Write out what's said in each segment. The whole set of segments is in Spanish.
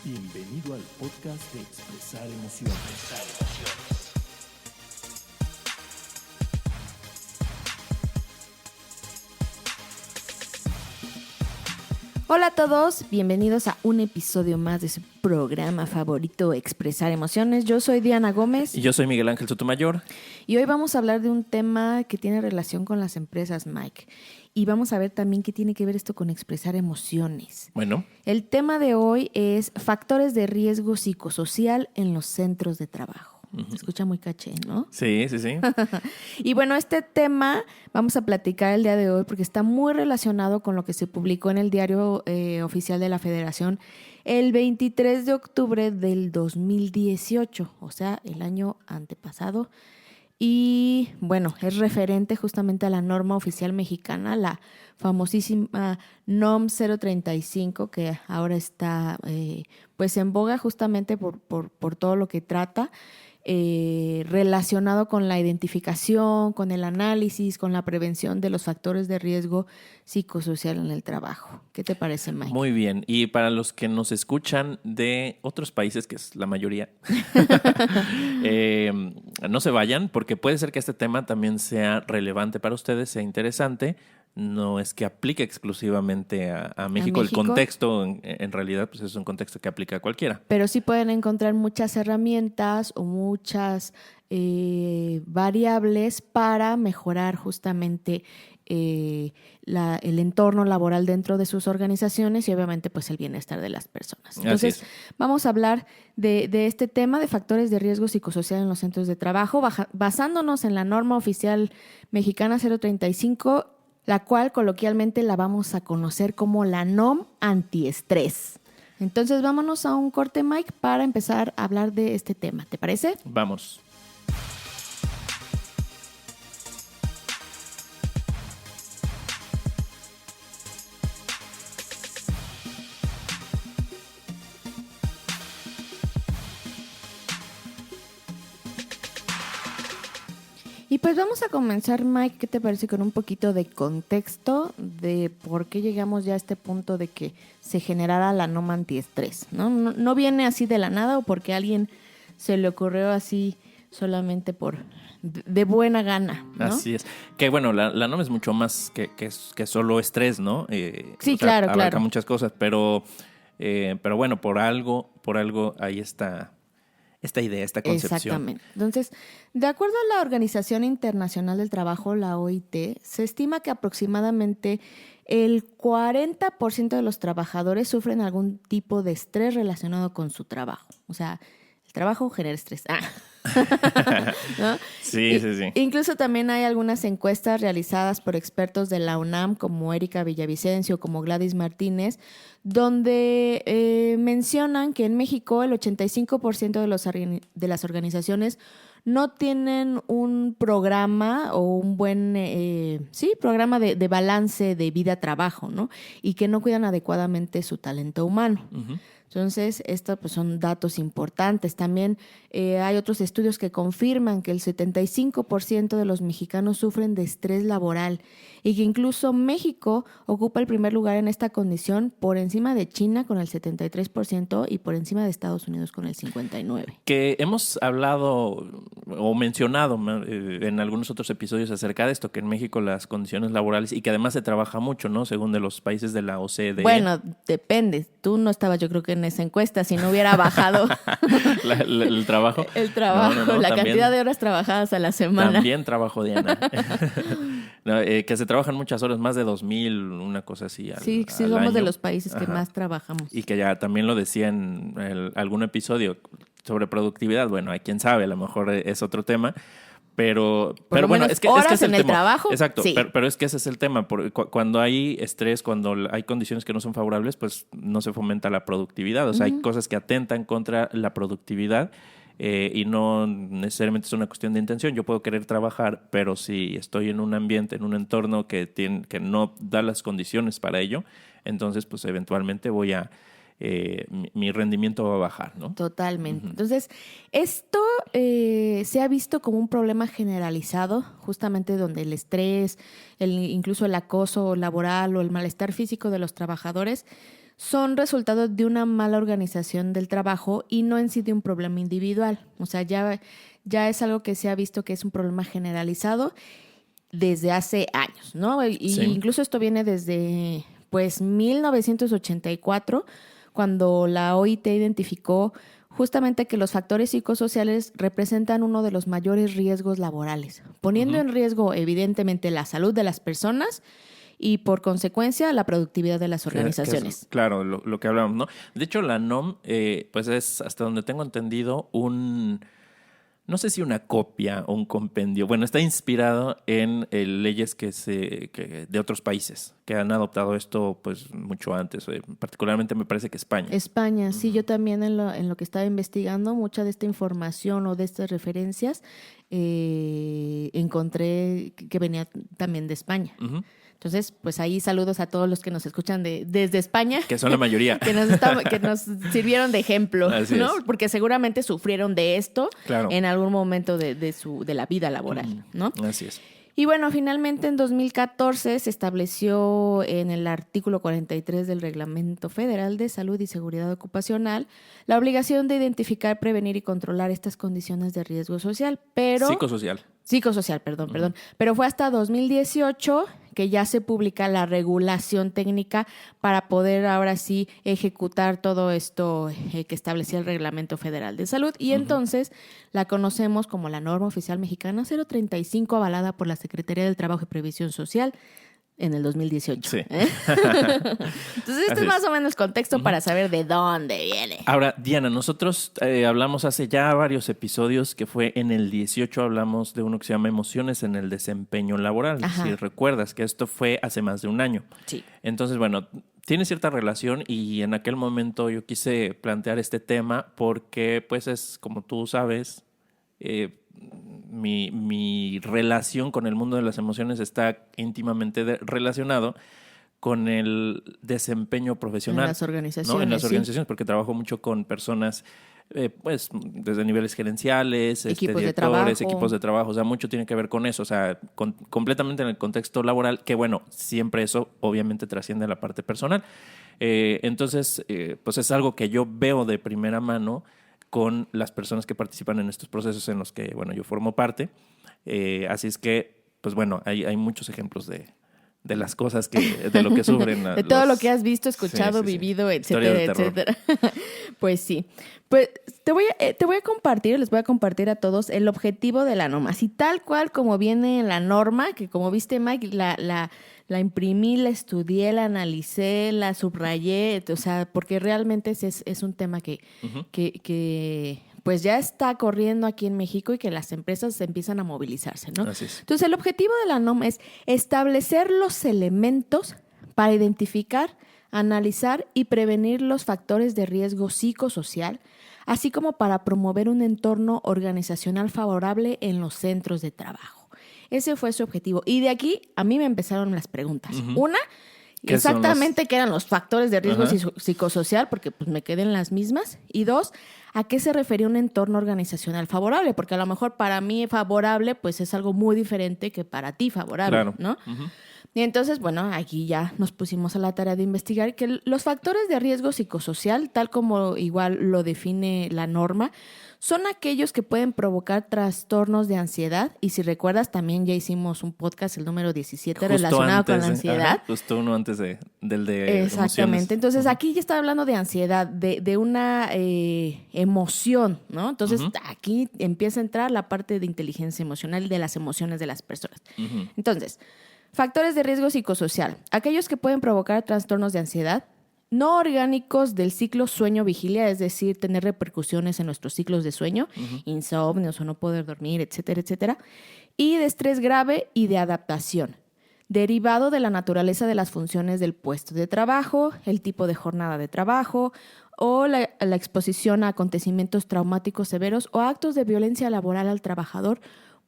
Bienvenido al podcast de Expresar Emociones. Hola a todos, bienvenidos a un episodio más de su programa favorito, Expresar Emociones. Yo soy Diana Gómez. Y yo soy Miguel Ángel Sotomayor. Y hoy vamos a hablar de un tema que tiene relación con las empresas, Mike. Y vamos a ver también qué tiene que ver esto con expresar emociones. Bueno. El tema de hoy es factores de riesgo psicosocial en los centros de trabajo. Se escucha muy caché, ¿no? Sí. Y bueno, este tema vamos a platicar el día de hoy porque está muy relacionado con lo que se publicó en el Diario Oficial de la Federación el 23 de octubre del 2018, o sea, el año antepasado. Y bueno, es referente justamente a la norma oficial mexicana, la famosísima NOM 035, que ahora está pues en boga justamente por todo lo que trata. Relacionado con la identificación, con el análisis, con la prevención de los factores de riesgo psicosocial en el trabajo. ¿Qué te parece, Mike? Muy bien. Y para los que nos escuchan de otros países, que es la mayoría, no se vayan, porque puede ser que este tema también sea relevante para ustedes, sea interesante. No es que aplique exclusivamente a México. El contexto, en realidad, pues es un contexto que aplica a cualquiera. Pero sí pueden encontrar muchas herramientas o muchas variables para mejorar justamente el entorno laboral dentro de sus organizaciones y obviamente pues el bienestar de las personas. Entonces, vamos a hablar de este tema de factores de riesgo psicosocial en los centros de trabajo, basándonos en la norma oficial mexicana 035, la cual coloquialmente la vamos a conocer como la NOM antiestrés. Entonces vámonos a un corte, Mike, para empezar a hablar de este tema. ¿Te parece? Vamos. Y pues vamos a comenzar, Mike, ¿qué te parece? Con un poquito de contexto de por qué llegamos ya a este punto de que se generara la NOM antiestrés, ¿no? No viene así de la nada o porque a alguien se le ocurrió así solamente de buena gana, ¿no? Así es. Que bueno, la NOM es mucho más que solo estrés, ¿no? Sí, claro. Abarca muchas cosas, pero bueno, por algo ahí está esta idea, esta concepción. Exactamente. Entonces, de acuerdo a la Organización Internacional del Trabajo, la OIT, se estima que aproximadamente el 40% de los trabajadores sufren algún tipo de estrés relacionado con su trabajo. O sea, el trabajo genera estrés. ¿No? Sí. Incluso también hay algunas encuestas realizadas por expertos de la UNAM, como Erika Villavicencio, como Gladys Martínez, donde mencionan que en México el 85% de las organizaciones no tienen un programa o un buen programa de balance de vida-trabajo, ¿no? Y que no cuidan adecuadamente su talento humano. Uh-huh. Entonces, estos pues, son datos importantes. También hay otros estudios que confirman que el 75% de los mexicanos sufren de estrés laboral y que incluso México ocupa el primer lugar en esta condición por encima de China con el 73% y por encima de Estados Unidos con el 59%. Que hemos hablado o mencionado en algunos otros episodios acerca de esto, que en México las condiciones laborales y que además se trabaja mucho, ¿no? Según de los países de la OCDE. Bueno, depende. Tú no estabas, yo creo que en esa encuesta, si no hubiera bajado el trabajo. El trabajo, no, la también, cantidad de horas trabajadas a la semana. También trabajo, Diana. Que se trabajan muchas horas, más de 2,000, una cosa así. Sí, somos año. De los países que más trabajamos. Y que ya también lo decía en algún episodio sobre productividad. Bueno, hay quien sabe, a lo mejor es otro tema. Pero bueno, es que es el tema. Trabajo, exacto, sí. pero es que ese es el tema. Cuando hay estrés, cuando hay condiciones que no son favorables, pues no se fomenta la productividad. O sea, hay cosas que atentan contra la productividad y no necesariamente es una cuestión de intención. Yo puedo querer trabajar, pero si estoy en un ambiente, en un entorno que no da las condiciones para ello, entonces pues eventualmente mi rendimiento va a bajar, ¿no? Totalmente. Uh-huh. Entonces, esto se ha visto como un problema generalizado, justamente donde el estrés, incluso el acoso laboral o el malestar físico de los trabajadores son resultado de una mala organización del trabajo y no en sí de un problema individual. O sea, ya es algo que se ha visto que es un problema generalizado desde hace años, ¿no? Y Sí. incluso esto viene desde, pues, 1984, cuando la OIT identificó justamente que los factores psicosociales representan uno de los mayores riesgos laborales, poniendo en riesgo, evidentemente, la salud de las personas y, por consecuencia, la productividad de las organizaciones. Claro, lo que hablábamos, ¿no? De hecho, la NOM, pues es, hasta donde tengo entendido, no sé si una copia o un compendio. Bueno, está inspirado en leyes que de otros países que han adoptado esto pues mucho antes. Particularmente me parece que España. España, sí, yo también en lo que estaba investigando, mucha de esta información o de estas referencias encontré que venía también de España. Ujú. Entonces, pues ahí saludos a todos los que nos escuchan desde España. Que son la mayoría. que nos sirvieron de ejemplo, Así ¿no? es. Porque seguramente sufrieron de esto Claro. en algún momento de la vida laboral, ¿no? Así es. Y bueno, finalmente en 2014 se estableció en el artículo 43 del Reglamento Federal de Salud y Seguridad Ocupacional la obligación de identificar, prevenir y controlar estas condiciones de riesgo social, pero... Psicosocial, perdón. Pero fue hasta 2018 que ya se publica la regulación técnica para poder ahora sí ejecutar todo esto que establecía el Reglamento Federal de Salud. Y entonces la conocemos como la Norma Oficial Mexicana 035, avalada por la Secretaría del Trabajo y Previsión Social en el 2018. Sí. Entonces, este Así es más o menos el contexto para saber de dónde viene. Ahora, Diana, nosotros hablamos hace ya varios episodios que fue en el 18, hablamos de uno que se llama Emociones en el Desempeño Laboral. Ajá. Si recuerdas que esto fue hace más de un año. Sí. Entonces, bueno, tiene cierta relación y en aquel momento yo quise plantear este tema porque, pues, es como tú sabes, mi relación con el mundo de las emociones está íntimamente relacionado con el desempeño profesional. En las organizaciones. ¿No? En las sí. organizaciones, porque trabajo mucho con personas, pues, desde niveles gerenciales, Equipos de directores, trabajo. equipos de trabajo. O sea, mucho tiene que ver con eso. O sea, completamente en el contexto laboral, que bueno, siempre eso obviamente trasciende a la parte personal. Entonces, pues es algo que yo veo de primera mano con las personas que participan en estos procesos en los que, bueno, yo formo parte. Así es que, pues bueno, hay muchos ejemplos de las cosas de lo que sufren. De todo lo que has visto, escuchado, vivido, etcétera, etcétera. Pues sí. Pues te voy a compartir, les voy a compartir a todos el objetivo de la norma. Así tal cual como viene en la norma, que como viste, Mike, la imprimí, la estudié, la analicé, la subrayé, o sea, porque realmente es un tema que pues ya está corriendo aquí en México y que las empresas empiezan a movilizarse, ¿no? Así es. Entonces, el objetivo de la NOM es establecer los elementos para identificar, analizar y prevenir los factores de riesgo psicosocial, así como para promover un entorno organizacional favorable en los centros de trabajo. Ese fue su objetivo. Y de aquí a mí me empezaron las preguntas. Una, exactamente qué eran los factores de riesgo psicosocial, porque pues me quedé en las mismas. Y dos, ¿a qué se refería un entorno organizacional favorable? Porque a lo mejor para mí favorable pues es algo muy diferente que para ti favorable, claro. ¿no? Y entonces, bueno, aquí ya nos pusimos a la tarea de investigar que los factores de riesgo psicosocial, tal como igual lo define la norma, son aquellos que pueden provocar trastornos de ansiedad. Y si recuerdas, también ya hicimos un podcast, el número 17, justo relacionado con la antes, ansiedad. Justo uno antes del de Exactamente. emociones. Entonces, aquí ya está hablando de ansiedad, de una emoción, ¿no? Entonces, aquí empieza a entrar la parte de inteligencia emocional y de las emociones de las personas. Entonces, factores de riesgo psicosocial. Aquellos que pueden provocar trastornos de ansiedad, no orgánicos del ciclo sueño-vigilia, es decir, tener repercusiones en nuestros ciclos de sueño, insomnios o no poder dormir, etcétera, etcétera. Y de estrés grave y de adaptación, derivado de la naturaleza de las funciones del puesto de trabajo, el tipo de jornada de trabajo o la exposición a acontecimientos traumáticos severos o actos de violencia laboral al trabajador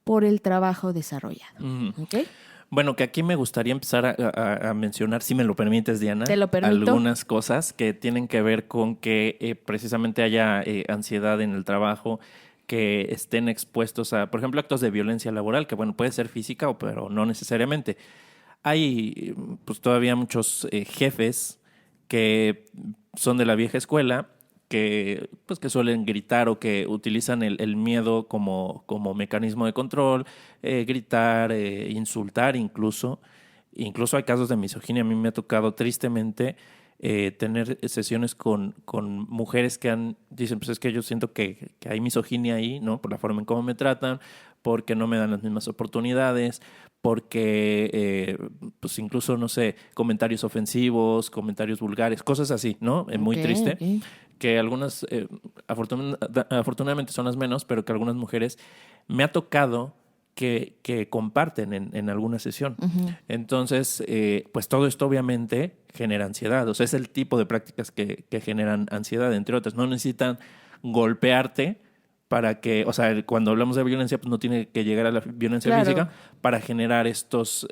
por el trabajo desarrollado. ¿Okay? Bueno, que aquí me gustaría empezar a mencionar, si me lo permites, Diana, Te lo permito. algunas cosas que tienen que ver con que precisamente haya ansiedad en el trabajo, que estén expuestos a, por ejemplo, actos de violencia laboral, que bueno, puede ser física, pero no necesariamente. Hay pues todavía muchos jefes que son de la vieja escuela, que suelen gritar o que utilizan el miedo como mecanismo de control, gritar, insultar incluso. Incluso hay casos de misoginia. A mí me ha tocado tristemente tener sesiones con mujeres que dicen, pues es que yo siento que hay misoginia ahí, ¿no? Por la forma en cómo me tratan, porque no me dan las mismas oportunidades, porque pues incluso, no sé, comentarios ofensivos, comentarios vulgares, cosas así, ¿no? Muy triste. Okay. Que algunas, afortunadamente son las menos, pero que algunas mujeres me ha tocado que comparten en alguna sesión. Uh-huh. Entonces, pues todo esto obviamente genera ansiedad. O sea, es el tipo de prácticas que generan ansiedad, entre otras. No necesitan golpearte para que, o sea, cuando hablamos de violencia, pues no tiene que llegar a la violencia física para generar estas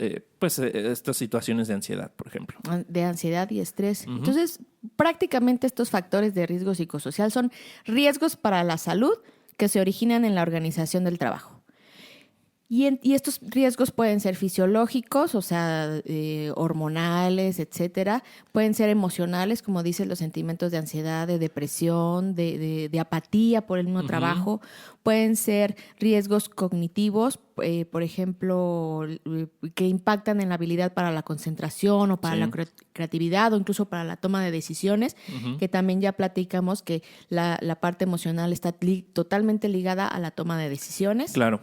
situaciones de ansiedad, por ejemplo. De ansiedad y estrés. Uh-huh. Entonces, prácticamente estos factores de riesgo psicosocial son riesgos para la salud que se originan en la organización del trabajo. Y estos riesgos pueden ser fisiológicos, o sea, hormonales, etcétera. Pueden ser emocionales, como dices, los sentimientos de ansiedad, de depresión, de apatía por el mismo uh-huh. trabajo. Pueden ser riesgos cognitivos, por ejemplo, que impactan en la habilidad para la concentración o para la creatividad o incluso para la toma de decisiones, uh-huh. que también ya platicamos que la parte emocional está totalmente ligada a la toma de decisiones. Claro.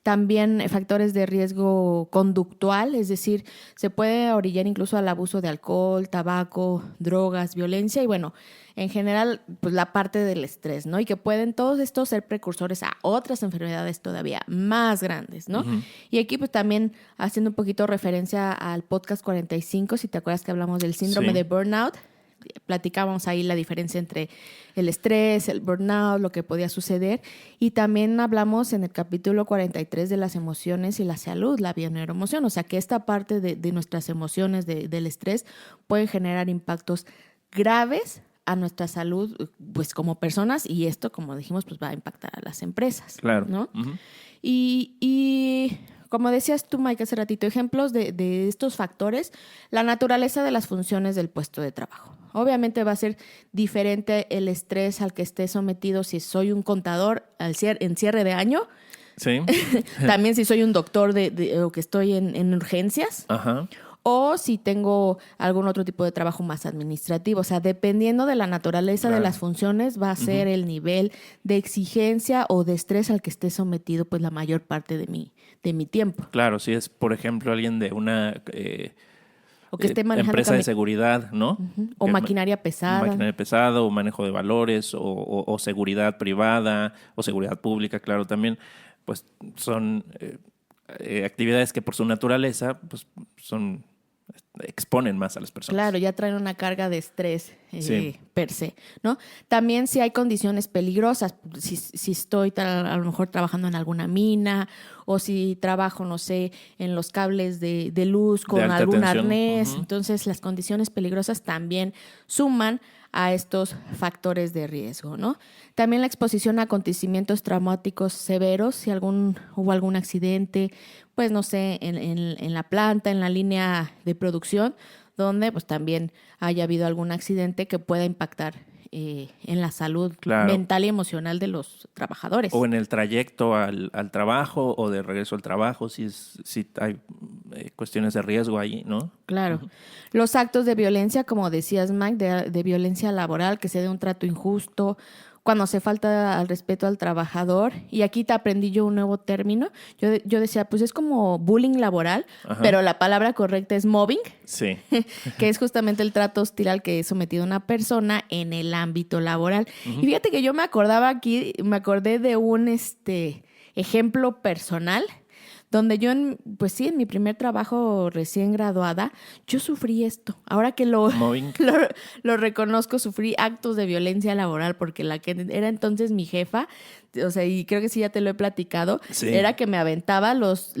También factores de riesgo conductual, es decir, se puede orillar incluso al abuso de alcohol, tabaco, drogas, violencia y bueno, en general, pues la parte del estrés, ¿no? Y que pueden todos estos ser precursores a otras enfermedades todavía más grandes, ¿no? Uh-huh. Y aquí pues también haciendo un poquito referencia al podcast 45, si te acuerdas que hablamos del síndrome de burnout, platicábamos ahí la diferencia entre el estrés, el burnout, lo que podía suceder. Y también hablamos en el capítulo 43 de las emociones y la salud, la bioneuroemoción. O sea, que esta parte de nuestras emociones, del estrés, pueden generar impactos graves a nuestra salud, pues como personas. Y esto, como dijimos, pues va a impactar a las empresas. Claro. ¿No? Uh-huh. Y como decías tú, Mike, hace ratito, ejemplos de estos factores, la naturaleza de las funciones del puesto de trabajo. Obviamente va a ser diferente el estrés al que esté sometido si soy un contador en cierre de año. Sí. También si soy un doctor o que estoy en urgencias. Ajá. O si tengo algún otro tipo de trabajo más administrativo. O sea, dependiendo de la naturaleza de las funciones, va a ser uh-huh. el nivel de exigencia o de estrés al que esté sometido pues la mayor parte de mi tiempo. Claro, si es, por ejemplo, alguien de una o que esté manejando empresa de seguridad, ¿no? Uh-huh. O maquinaria pesada. Maquinaria pesada, o manejo de valores, o seguridad privada, o seguridad pública, claro, también, pues son actividades que por su naturaleza, pues exponen más a las personas. Claro, ya traen una carga de estrés per se, ¿no? También si hay condiciones peligrosas, si estoy a lo mejor trabajando en alguna mina o si trabajo, no sé, en los cables de luz con algún arnés, uh-huh. entonces las condiciones peligrosas también suman a estos factores de riesgo, ¿no? También la exposición a acontecimientos traumáticos severos, si hubo algún accidente, pues no sé, en la planta, en la línea de producción, donde pues también haya habido algún accidente que pueda impactar en la salud mental y emocional de los trabajadores. O en el trayecto al trabajo o de regreso al trabajo, si hay cuestiones de riesgo ahí, ¿no? Claro. Uh-huh. Los actos de violencia, como decías, Mike, de violencia laboral, que se dé un trato injusto, cuando se falta al respeto al trabajador. Y aquí te aprendí yo un nuevo término. Yo decía, pues es como bullying laboral, ajá. pero la palabra correcta es mobbing. Sí. Que es justamente el trato hostil al que es sometido una persona en el ámbito laboral. Uh-huh. Y fíjate que yo me acordé de un ejemplo personal donde yo, en mi primer trabajo recién graduada, yo sufrí esto. Ahora que lo reconozco, sufrí actos de violencia laboral porque la que era entonces mi jefa, o sea, y creo que sí ya te lo he platicado, sí. Era que me aventaba los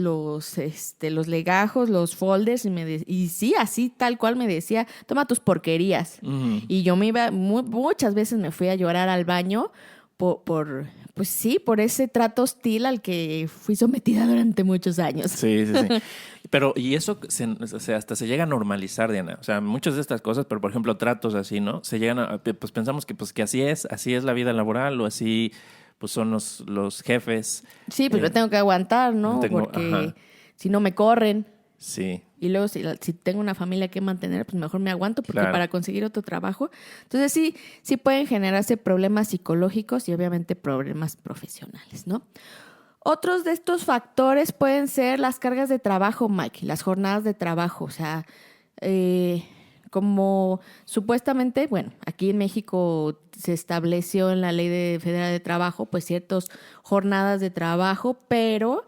legajos, los folders y sí, así tal cual me decía, toma tus porquerías. Uh-huh. Y yo me iba, muchas veces me fui a llorar al baño por ese trato hostil al que fui sometida durante muchos años. Sí. Pero, y eso o sea, hasta se llega a normalizar, Diana. O sea, muchas de estas cosas, pero por ejemplo, tratos así, ¿no? Se llegan a, pues pensamos que así es la vida laboral, o así pues son los jefes. Sí, pues me tengo que aguantar, ¿no? Porque ajá. si no me corren. Sí. Y luego si tengo una familia que mantener, pues mejor me aguanto porque Claro. para conseguir otro trabajo. Entonces sí pueden generarse problemas psicológicos y obviamente problemas profesionales, ¿no? Otros de estos factores pueden ser las cargas de trabajo, Mike, las jornadas de trabajo. O sea, como supuestamente, bueno, aquí en México se estableció en la Ley Federal de Trabajo, pues ciertas jornadas de trabajo, pero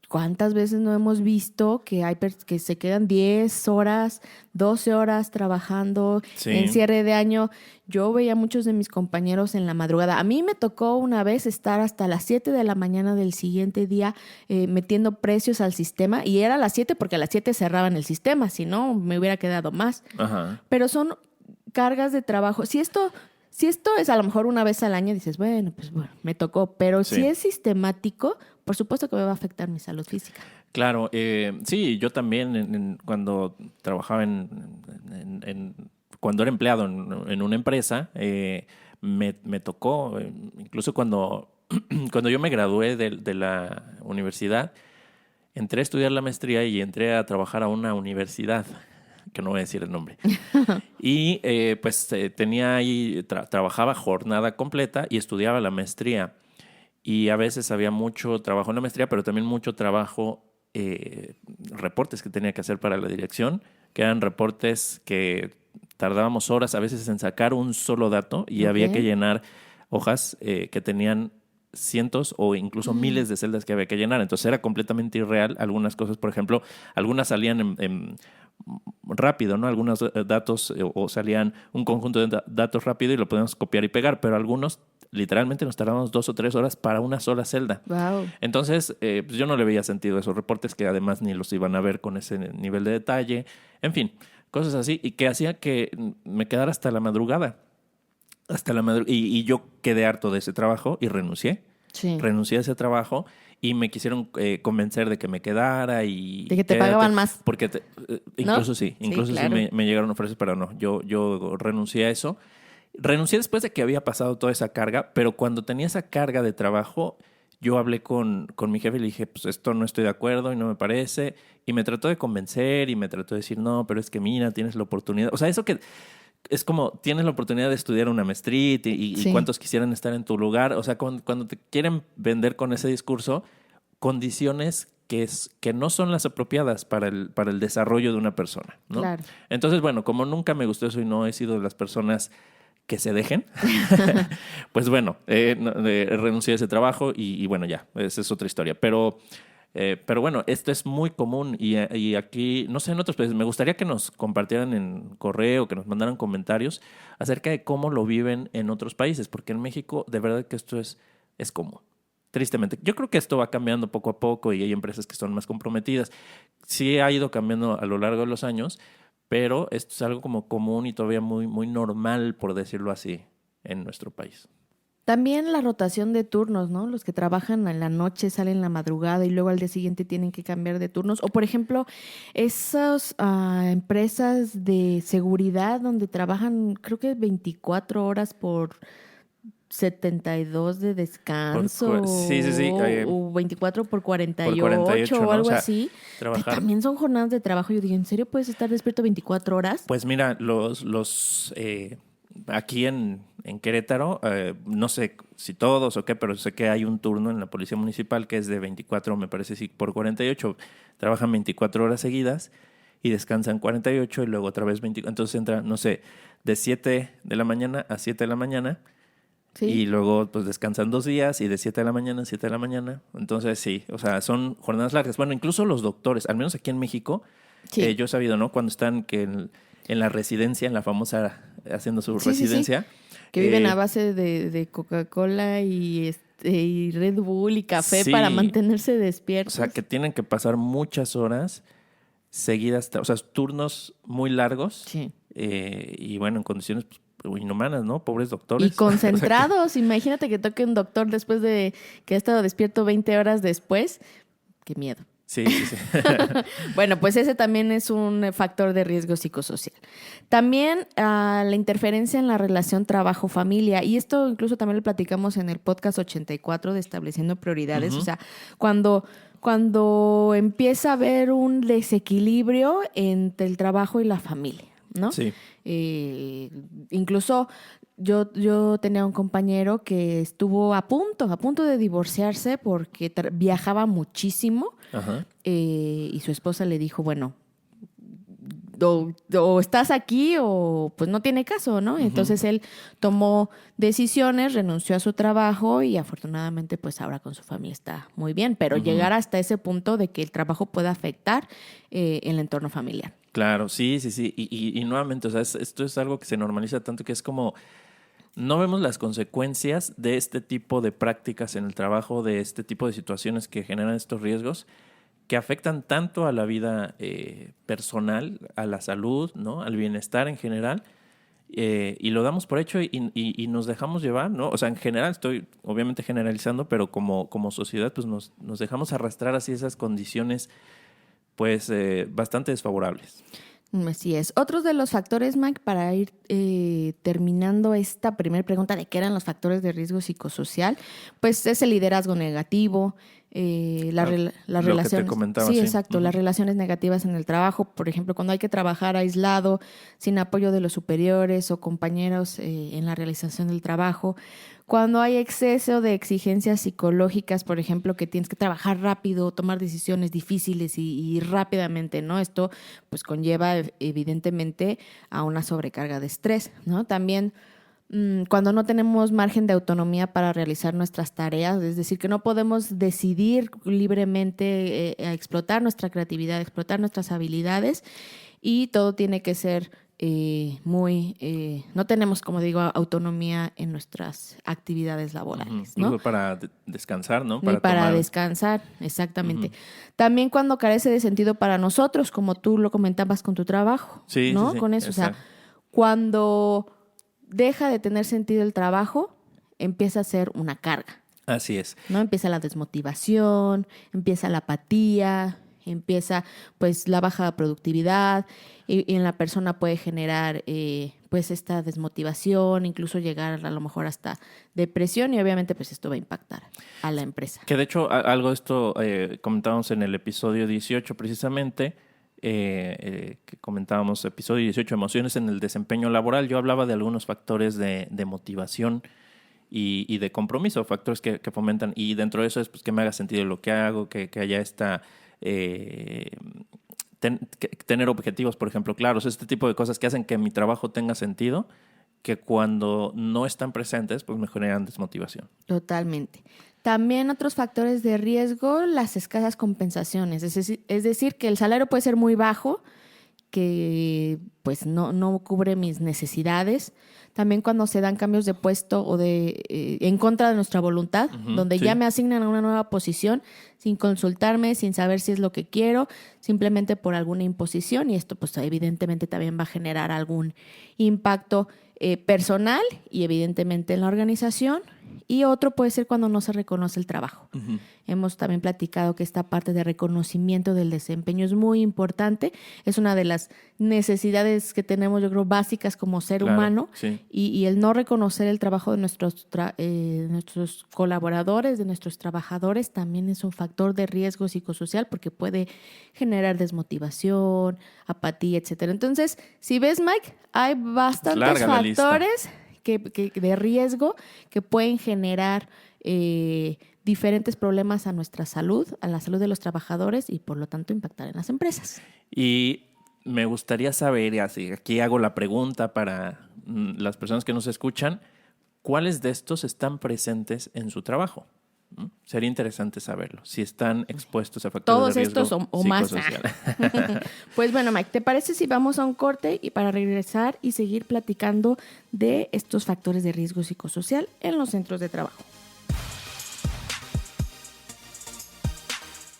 ¿cuántas veces no hemos visto que que se quedan 10 horas, 12 horas trabajando Sí. en cierre de año? Yo veía a muchos de mis compañeros en la madrugada. A mí me tocó una vez estar hasta las 7 de la mañana del siguiente día metiendo precios al sistema, y era a las 7 porque a las 7 cerraban el sistema, si no me hubiera quedado más. Ajá. Pero son cargas de trabajo. Si esto es a lo mejor una vez al año, dices, bueno, pues bueno, me tocó. Pero Sí. si es sistemático, por supuesto que me va a afectar mi salud física. Claro, sí, yo también cuando trabajaba cuando era empleado en una empresa, me tocó, incluso cuando yo me gradué de la universidad, entré a estudiar la maestría y entré a trabajar a una universidad, que no voy a decir el nombre. Y pues tenía ahí, trabajaba jornada completa y estudiaba la maestría. Y a veces había mucho trabajo en la maestría, pero también mucho trabajo, reportes que tenía que hacer para la dirección, que eran reportes que tardábamos horas a veces en sacar un solo dato y había que llenar hojas que tenían cientos o incluso miles de celdas que había que llenar. Entonces era completamente irreal. Algunas cosas, por ejemplo, algunas salían rápido, ¿no? Algunos datos o salían un conjunto de datos rápido y lo podíamos copiar y pegar, pero algunos literalmente nos tardamos 2 o 3 horas para una sola celda. Wow. Entonces, pues yo no le veía sentido a esos reportes, que además ni los iban a ver con ese nivel de detalle. En fin, cosas así, y que hacía que me quedara hasta la madrugada. Y yo quedé harto de ese trabajo y renuncié. Sí. Renuncié a ese trabajo y me quisieron convencer de que me quedara y... De que te pagaban más. Porque incluso ¿No? sí, Sí, incluso claro. sí me llegaron ofreces, pero no, yo renuncié a eso. Renuncié después de que había pasado toda esa carga, pero cuando tenía esa carga de trabajo, yo hablé con mi jefe y le dije, pues esto no estoy de acuerdo y no me parece. Y me trató de convencer y me trató de decir, no, pero es que mira, tienes la oportunidad. O sea, eso que es como tienes la oportunidad de estudiar una maestría y Sí. cuántos quisieran estar en tu lugar. O sea, cuando te quieren vender con ese discurso, condiciones que no son las apropiadas para el desarrollo de una persona, ¿no? Claro. Entonces, bueno, como nunca me gustó eso y no he sido de las personas que se dejen, pues bueno, renuncié a ese trabajo y bueno, ya, esa es otra historia. Pero bueno, esto es muy común y aquí, no sé, en otros países, me gustaría que nos compartieran en correo, que nos mandaran comentarios acerca de cómo lo viven en otros países, porque en México de verdad que esto es común. Tristemente. Yo creo que esto va cambiando poco a poco y hay empresas que son más comprometidas. Sí ha ido cambiando a lo largo de los años, pero esto es algo como común y todavía muy, muy normal, por decirlo así, en nuestro país. También la rotación de turnos, ¿no? Los que trabajan en la noche salen en la madrugada y luego al día siguiente tienen que cambiar de turnos. O, por ejemplo, esas empresas de seguridad donde trabajan, creo que 24 horas por 72 de descanso. Sí. O 24 por 48, Por 48, o ¿no? algo O sea, así. Que trabajar. también son jornadas de trabajo. Yo digo, ¿en serio puedes estar despierto 24 horas? Pues mira, aquí en Querétaro, no sé si todos o qué, pero sé que hay un turno en la Policía Municipal que es de 24, me parece, sí, por 48. Trabajan 24 horas seguidas y descansan 48 y luego otra vez 24. Entonces entra, no sé, de 7 de la mañana a 7 de la mañana. Sí. Y luego pues descansan 2 días y de 7 de la mañana a 7 de la mañana. Entonces sí, o sea, son jornadas largas. Bueno, incluso los doctores, al menos aquí en México, Sí. yo he sabido, ¿no? Cuando están en la residencia, en la famosa, haciendo su Sí, sí, sí. residencia. Que viven a base de Coca-Cola y Red Bull y café Sí. para mantenerse O despiertos. sea, que tienen que pasar muchas horas seguidas, o sea, turnos muy largos. Sí. Y bueno, en condiciones pues, inhumanas, ¿no? Pobres doctores. Y concentrados. Imagínate que toque un doctor después de que ha estado despierto 20 horas después. Qué miedo. Sí, sí, sí. Bueno, pues ese también es un factor de riesgo psicosocial. También la interferencia en la relación trabajo-familia, y esto incluso también lo platicamos en el podcast 84 de Estableciendo Prioridades, o sea, cuando empieza a haber un desequilibrio entre el trabajo y la familia, ¿no? Sí. Incluso yo tenía un compañero que estuvo a punto de divorciarse porque viajaba muchísimo. Ajá. Y su esposa le dijo, bueno, o estás aquí o pues no tiene caso, ¿no? Entonces él tomó decisiones, renunció a su trabajo y afortunadamente pues ahora con su familia está muy bien, pero llegar hasta ese punto de que el trabajo pueda afectar el entorno familiar. Claro, sí, sí, sí. Y nuevamente, o sea, esto es algo que se normaliza tanto que es como no vemos las consecuencias de este tipo de prácticas en el trabajo, de este tipo de situaciones que generan estos riesgos que afectan tanto a la vida personal, a la salud, ¿no? Al bienestar en general, y lo damos por hecho y nos dejamos llevar, ¿no? O sea, en general estoy obviamente generalizando, pero como sociedad pues nos dejamos arrastrar hacia esas condiciones pues bastante desfavorables. Así es. Otros de los factores, Mike, para ir terminando esta primera pregunta de qué eran los factores de riesgo psicosocial, pues es el liderazgo negativo, las relaciones. Que te comentaba, sí, exacto. Las relaciones negativas en el trabajo, por ejemplo, cuando hay que trabajar aislado, sin apoyo de los superiores o compañeros en la realización del trabajo. Cuando hay exceso de exigencias psicológicas, por ejemplo, que tienes que trabajar rápido, tomar decisiones difíciles y rápidamente, ¿no? Esto pues conlleva evidentemente a una sobrecarga de estrés, ¿no? También cuando no tenemos margen de autonomía para realizar nuestras tareas, es decir, que no podemos decidir libremente a explotar nuestra creatividad, explotar nuestras habilidades y todo tiene que ser no tenemos, como digo, autonomía en nuestras actividades laborales, ¿no? Incluso para descansar, ¿no? Para descansar, exactamente. También cuando carece de sentido para nosotros, como tú lo comentabas con tu trabajo, sí, ¿no? Sí, sí, con eso, exacto. o sea, cuando deja de tener sentido el trabajo, empieza a ser una carga. Así es. ¿No? Empieza la desmotivación, empieza la apatía, empieza pues la baja productividad y en la persona puede generar pues esta desmotivación, incluso llegar a lo mejor hasta depresión y obviamente pues esto va a impactar a la empresa. Que de hecho algo de esto comentábamos en el episodio 18 precisamente, que comentábamos episodio 18, emociones en el desempeño laboral. Yo hablaba de algunos factores de motivación y de compromiso, factores que fomentan, y dentro de eso es pues, que me haga sentido lo que hago, que haya esta tener objetivos, por ejemplo, claros, este tipo de cosas que hacen que mi trabajo tenga sentido, que cuando no están presentes pues me generan desmotivación. Totalmente. También otros factores de riesgo, las escasas compensaciones, es decir, que el salario puede ser muy bajo, que pues no cubre mis necesidades. También cuando se dan cambios de puesto o en contra de nuestra voluntad, donde ya me asignan a una nueva posición sin consultarme, sin saber si es lo que quiero, simplemente por alguna imposición, y esto pues evidentemente también va a generar algún impacto personal y evidentemente en la organización. Y otro puede ser cuando no se reconoce el trabajo. Hemos también platicado que esta parte de reconocimiento del desempeño es muy importante. Es una de las necesidades que tenemos, yo creo, básicas como ser humano. Sí. Y el no reconocer el trabajo de nuestros colaboradores, de nuestros trabajadores, también es un factor de riesgo psicosocial porque puede generar desmotivación, apatía, etcétera. Entonces, si ves, Mike, hay bastantes factores de riesgo que pueden generar diferentes problemas a nuestra salud, a la salud de los trabajadores y por lo tanto impactar en las empresas. Y me gustaría saber, y así aquí hago la pregunta para las personas que nos escuchan, ¿cuáles de estos están presentes en su trabajo? Sería interesante saberlo, si están expuestos a factores de riesgo. Todos estos o más. Pues bueno, Mike, ¿te parece si vamos a un corte y para regresar y seguir platicando de estos factores de riesgo psicosocial en los centros de trabajo?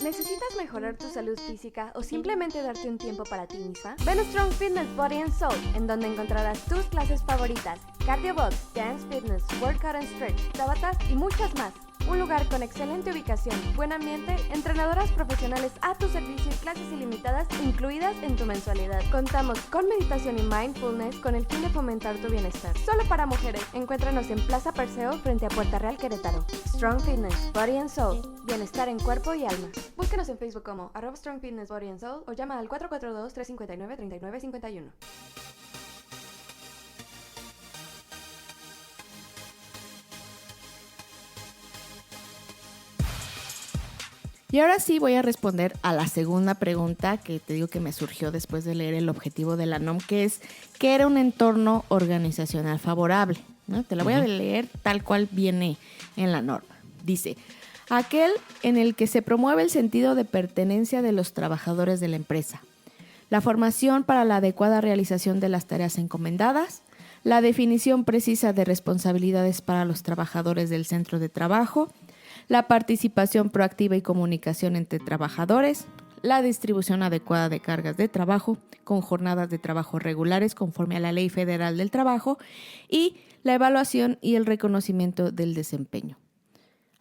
¿Necesitas mejorar tu salud física o simplemente darte un tiempo para ti misma? Ven a Strong Fitness Body and Soul, en donde encontrarás tus clases favoritas: Cardio Box, Dance Fitness, Workout and Stretch, Tabata y muchas más. Un lugar con excelente ubicación, buen ambiente, entrenadoras profesionales a tu servicio y clases ilimitadas incluidas en tu mensualidad. Contamos con meditación y mindfulness con el fin de fomentar tu bienestar. Solo para mujeres. Encuéntranos en Plaza Perseo frente a Puerta Real, Querétaro. Strong Fitness, Body and Soul. Bienestar en cuerpo y alma. Búscanos en Facebook como @Strong Fitness Body and Soul o llama al 442-359-3951. Y ahora sí voy a responder a la segunda pregunta que te digo que me surgió después de leer el objetivo de la NOM, que es ¿qué era un entorno organizacional favorable? ¿No? Te la voy a leer tal cual viene en la norma. Dice, aquel en el que se promueve el sentido de pertenencia de los trabajadores de la empresa, la formación para la adecuada realización de las tareas encomendadas, la definición precisa de responsabilidades para los trabajadores del centro de trabajo, la participación proactiva y comunicación entre trabajadores, la distribución adecuada de cargas de trabajo con jornadas de trabajo regulares conforme a la Ley Federal del Trabajo y la evaluación y el reconocimiento del desempeño.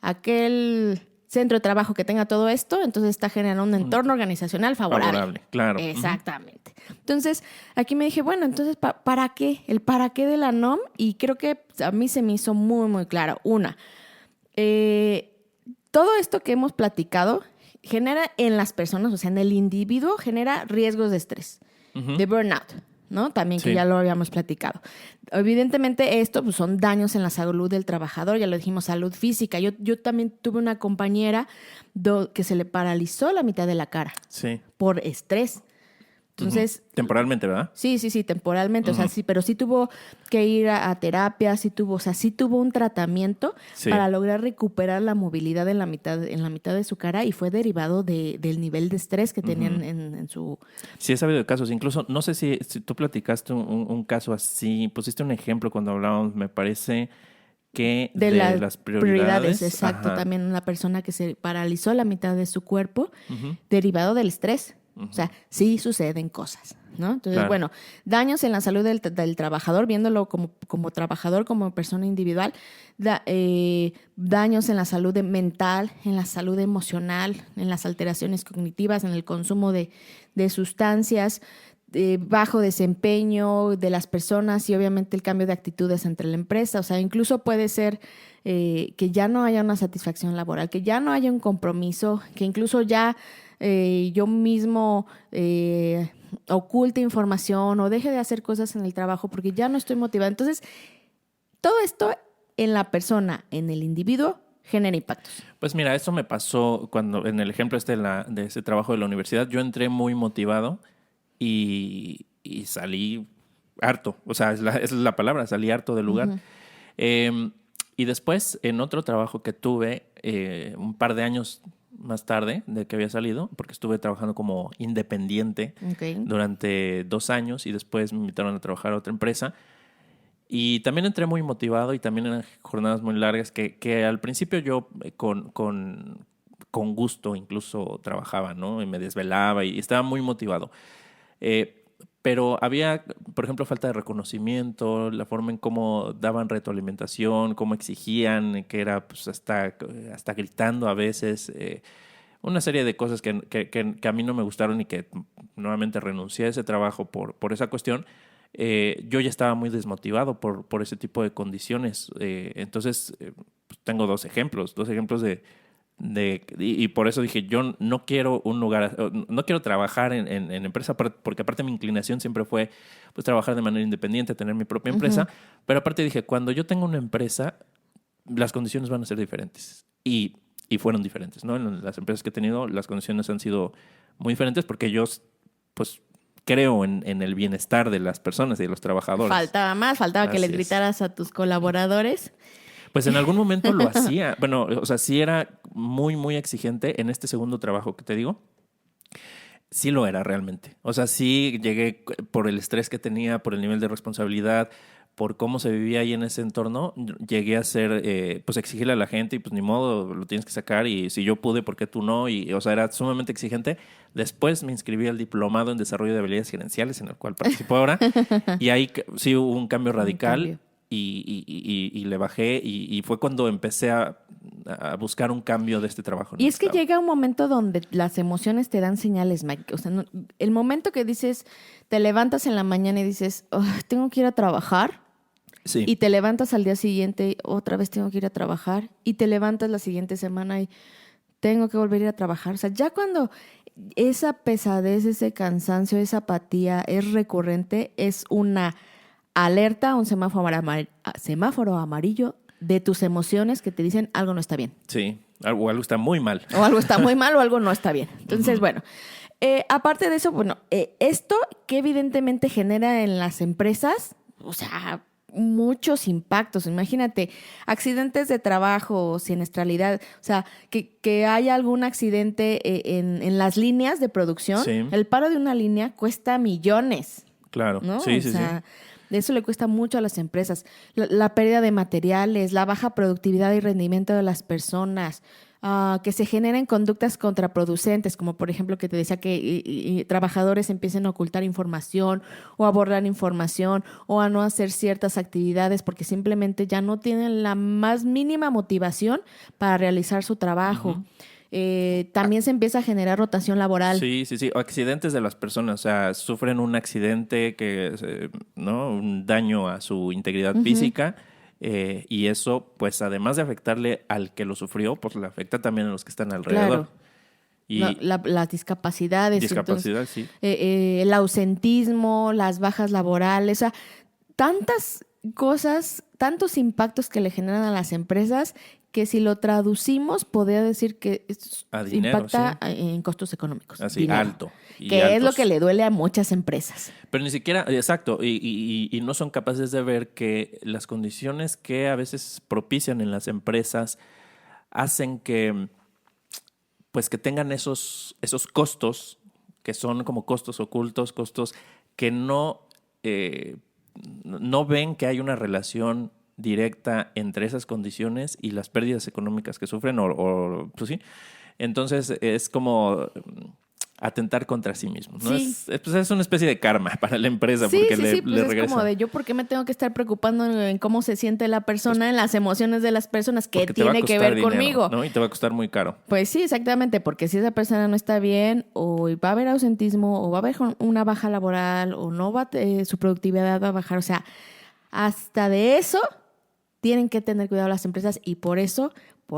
Aquel centro de trabajo que tenga todo esto, entonces está generando un entorno organizacional favorable. Claro. Exactamente. Entonces, aquí me dije, bueno, entonces, ¿para qué? El para qué de la NOM, y creo que a mí se me hizo muy, muy claro. Una, todo esto que hemos platicado genera en las personas, o sea, en el individuo, genera riesgos de estrés, de burnout, ¿no? También que ya lo habíamos platicado. Evidentemente esto pues, son daños en la salud del trabajador, ya lo dijimos, salud física. Yo también tuve una compañera que se le paralizó la mitad de la cara por estrés. Entonces, temporalmente, ¿verdad? Sí, temporalmente. O sea, sí, pero sí tuvo que ir a terapia, sí tuvo un tratamiento para lograr recuperar la movilidad en la mitad de su cara, y fue derivado del nivel de estrés que tenían en su... Sí, he sabido de casos. Incluso, no sé si tú platicaste un caso así, pusiste un ejemplo cuando hablábamos, me parece que de las prioridades. Exacto. Ajá. También una persona que se paralizó la mitad de su cuerpo derivado del estrés. O sea, sí suceden cosas, ¿no? Entonces, bueno, daños en la salud del trabajador, viéndolo como trabajador, como persona individual, daños en la salud mental, en la salud emocional, en las alteraciones cognitivas, en el consumo de sustancias, bajo desempeño de las personas y obviamente el cambio de actitudes entre la empresa. O sea, incluso puede ser que ya no haya una satisfacción laboral, que ya no haya un compromiso, que incluso ya yo mismo oculte información o deje de hacer cosas en el trabajo porque ya no estoy motivada. Entonces, todo esto en la persona, en el individuo, genera impactos. Pues mira, eso me pasó cuando en el ejemplo de ese trabajo de la universidad, yo entré muy motivado y salí harto. O sea, esa es la palabra, salí harto del lugar. Y después, en otro trabajo que tuve, un par de años más tarde de que había salido, porque estuve trabajando como independiente durante 2 años y después me invitaron a trabajar a otra empresa. Y también entré muy motivado y también eran jornadas muy largas que al principio yo con gusto incluso trabajaba, ¿no? Y me desvelaba y estaba muy motivado. Pero había, por ejemplo, falta de reconocimiento, la forma en cómo daban retroalimentación, cómo exigían, que era pues, hasta gritando a veces. Una serie de cosas que a mí no me gustaron y que nuevamente renuncié a ese trabajo por esa cuestión. Yo ya estaba muy desmotivado por ese tipo de condiciones. Entonces, pues, tengo 2 ejemplos y por eso dije, yo no quiero un lugar, no quiero trabajar en empresa, porque aparte mi inclinación siempre fue pues trabajar de manera independiente, tener mi propia empresa, pero aparte dije, cuando yo tenga una empresa, las condiciones van a ser diferentes. Y fueron diferentes, ¿no? En las empresas que he tenido, las condiciones han sido muy diferentes porque yo, pues, creo en el bienestar de las personas y de los trabajadores. Faltaba que les gritaras a tus colaboradores. Pues en algún momento lo hacía. Bueno, o sea, sí era muy, muy exigente en este segundo trabajo que te digo. Sí lo era realmente. O sea, sí llegué por el estrés que tenía, por el nivel de responsabilidad, por cómo se vivía ahí en ese entorno. Llegué a ser, pues exigirle a la gente y pues ni modo, lo tienes que sacar y si yo pude, ¿por qué tú no? Y, o sea, era sumamente exigente. Después me inscribí al diplomado en desarrollo de habilidades gerenciales en el cual participo ahora y ahí sí hubo un cambio radical. Y le bajé y fue cuando empecé a a buscar un cambio de este trabajo. Y es que llega un momento donde las emociones te dan señales, Mike. O sea, el momento que dices, te levantas en la mañana y dices, oh, tengo que ir a trabajar. Sí. Y te levantas al día siguiente y otra vez tengo que ir a trabajar. Y te levantas la siguiente semana y tengo que volver a ir a trabajar. O sea, ya cuando esa pesadez, ese cansancio, esa apatía es recurrente, es una alerta, un semáforo amarillo de tus emociones que te dicen algo no está bien. Sí, o algo está muy mal. O algo está muy mal o algo no está bien. Entonces, bueno, aparte de eso, bueno, esto que evidentemente genera en las empresas, o sea, muchos impactos. Imagínate, accidentes de trabajo, siniestralidad, o sea, que haya algún accidente en las líneas de producción. Sí. El paro de una línea cuesta millones. Claro, ¿No? sí, O sí, sea, sí. eso le cuesta mucho a las empresas. La pérdida de materiales, la baja productividad y rendimiento de las personas, que se generen conductas contraproducentes, como por ejemplo que te decía que y trabajadores empiecen a ocultar información o a borrar información o a no hacer ciertas actividades porque simplemente ya no tienen la más mínima motivación para realizar su trabajo. También se empieza a generar rotación laboral. Sí, sí, sí. O accidentes de las personas. O sea, sufren un accidente ¿no? Un daño a su integridad física. Y eso, pues, además de afectarle al que lo sufrió, pues le afecta también a los que están alrededor. Claro. Y Las discapacidades. discapacidad, Entonces, sí. el ausentismo, las bajas laborales, o sea, tantas cosas, tantos impactos que le generan a las empresas que si lo traducimos podría decir que A dinero, impacta en costos económicos. Así, dinero, alto. Y que es lo altos. que le duele a muchas empresas. Pero ni siquiera, exacto, y no son capaces de ver que las condiciones que a veces propician en las empresas hacen que, pues, que tengan esos costos que son como costos ocultos, costos que no ven que hay una relación directa entre esas condiciones y las pérdidas económicas que sufren, pues sí. Entonces es como atentar contra sí mismos, ¿no? Sí. Es una especie de karma para la empresa Sí, porque sí, le sí, pues es regresa. como de yo, ¿por qué me tengo que estar preocupando en cómo se siente la persona, en las emociones de las personas? ¿Qué Porque te va a tiene que costar ver dinero, conmigo? ¿no? Y te va a costar muy caro. Pues sí, exactamente, porque si esa persona no está bien, o va a haber ausentismo, o va a haber una baja laboral, o no va su productividad va a bajar, o sea, hasta de eso tienen que tener cuidado las empresas y por eso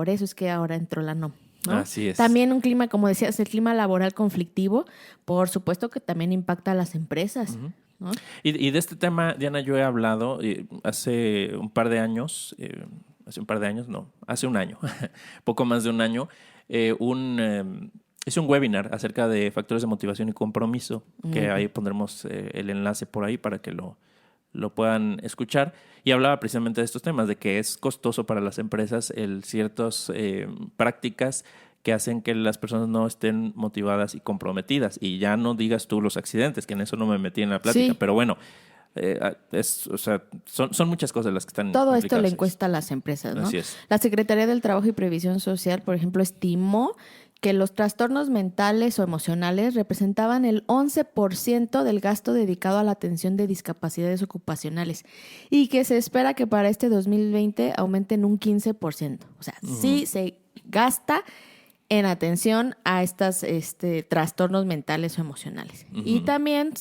es que ahora entró la NOM, ¿no? Así es. También un clima, como decías, el clima laboral conflictivo, por supuesto que también impacta a las empresas, ¿no? Y de este tema, Diana, yo he hablado hace un año, poco más de un año, hice un webinar acerca de factores de motivación y compromiso, que ahí pondremos el enlace por ahí para que lo puedan escuchar. Y hablaba precisamente de estos temas, de que es costoso para las empresas ciertas prácticas que hacen que las personas no estén motivadas y comprometidas. Y ya no digas tú los accidentes, que en eso no me metí en la plática, Sí. pero bueno, son muchas cosas las que están Todo esto le implicadas. encuesta a las empresas, ¿no? Así es. La Secretaría del Trabajo y Previsión Social, por ejemplo, estimó que los trastornos mentales o emocionales representaban el 11% del gasto dedicado a la atención de discapacidades ocupacionales y que se espera que para este 2020 aumenten un 15%. O sea, sí se gasta en atención a estos trastornos mentales o emocionales. Y también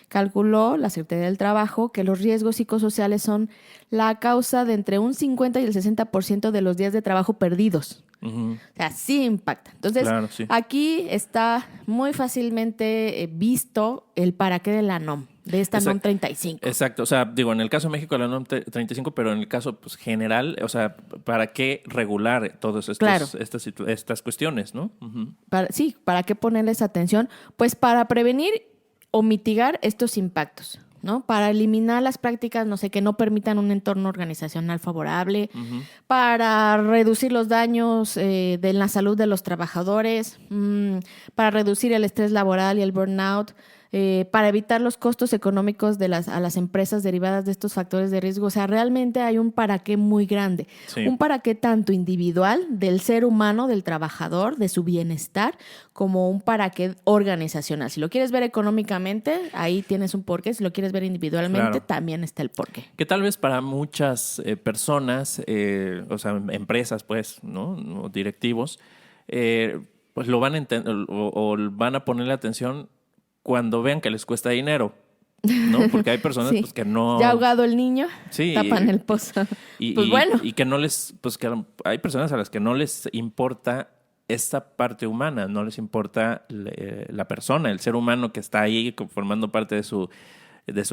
calculó la Secretaría del Trabajo que los riesgos psicosociales son la causa de entre un 50 y el 60% de los días de trabajo perdidos. Ujú. O sea, sí impacta. Entonces, Claro, sí. aquí está muy fácilmente visto el para qué de la NOM, de esta NOM 35. Exacto, o sea, digo, en el caso de México la NOM 35, pero en el caso pues, general, o sea, ¿para qué regular todas estas cuestiones, no? Ujú. ¿Para qué ponerles atención? Pues para prevenir o mitigar estos impactos, ¿no? Para eliminar las prácticas, no sé, que no permitan un entorno organizacional favorable, para reducir los daños de la salud de los trabajadores, para reducir el estrés laboral y el burnout, para evitar los costos económicos a las empresas derivadas de estos factores de riesgo. O sea, realmente hay un para qué muy grande. Sí. Un para qué tanto individual, del ser humano, del trabajador, de su bienestar, como un para qué organizacional. Si lo quieres ver económicamente, ahí tienes un porqué. Si lo quieres ver individualmente, Claro. también está el porqué. Que tal vez para muchas personas, o sea, empresas, pues, ¿no? O directivos, pues lo van a o van a ponerle atención cuando vean que les cuesta dinero, ¿no? Porque hay personas Sí. pues, que no... Ya ahogado el niño, Sí, tapan el pozo. Pues bueno. Y que no les... Pues que hay personas a las que no les importa esta parte humana, no les importa la persona, el ser humano que está ahí formando parte de su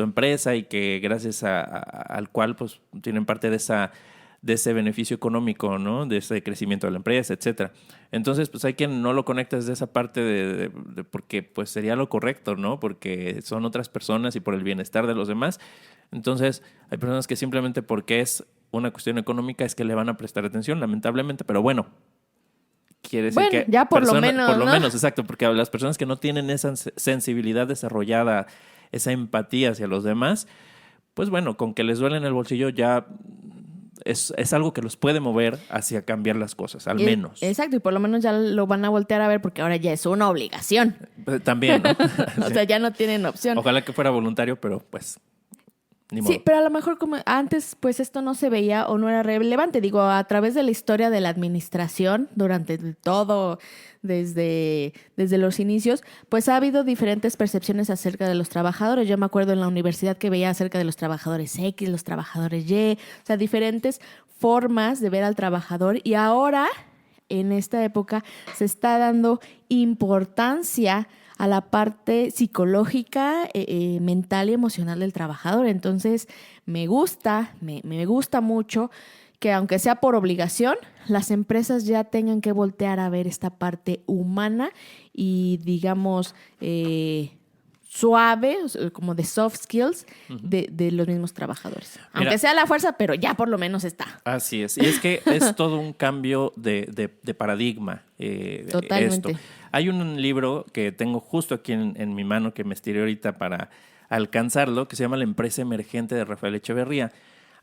empresa y que gracias al cual pues tienen parte de ese beneficio económico, ¿no? De ese crecimiento de la empresa, etcétera. Entonces, pues hay quien no lo conecta desde esa parte de porque pues sería lo correcto, ¿no? Porque son otras personas y por el bienestar de los demás. Entonces, hay personas que simplemente porque es una cuestión económica es que le van a prestar atención, lamentablemente, pero bueno, quiere decir Bueno, que ya por lo menos, por lo ¿no? menos, exacto, porque a las personas que no tienen esa sensibilidad desarrollada, esa empatía hacia los demás, pues bueno, con que les duele en el bolsillo ya es algo que los puede mover hacia cambiar las cosas, al menos. Exacto, y por lo menos ya lo van a voltear a ver porque ahora ya es una obligación. También, ¿no? O sea, ya no tienen opción. Ojalá que fuera voluntario, pero pues ni modo. Sí, pero a lo mejor como antes, pues esto no se veía o no era relevante. Digo, a través de la historia de la administración, durante todo, desde los inicios, pues ha habido diferentes percepciones acerca de los trabajadores. Yo me acuerdo en la universidad que veía acerca de los trabajadores X, los trabajadores Y, o sea, diferentes formas de ver al trabajador. Y ahora, en esta época, se está dando importancia a la parte psicológica, mental y emocional del trabajador. Entonces, me gusta mucho que aunque sea por obligación, las empresas ya tengan que voltear a ver esta parte humana y, digamos, suave, como de soft skills de los mismos trabajadores. Aunque sea a la fuerza, pero ya por lo menos está. Así es. Y es que es todo un cambio de paradigma. Totalmente. Esto. Hay un libro que tengo justo aquí en mi mano que me estiré ahorita para alcanzarlo, que se llama La empresa emergente de Rafael Echeverría.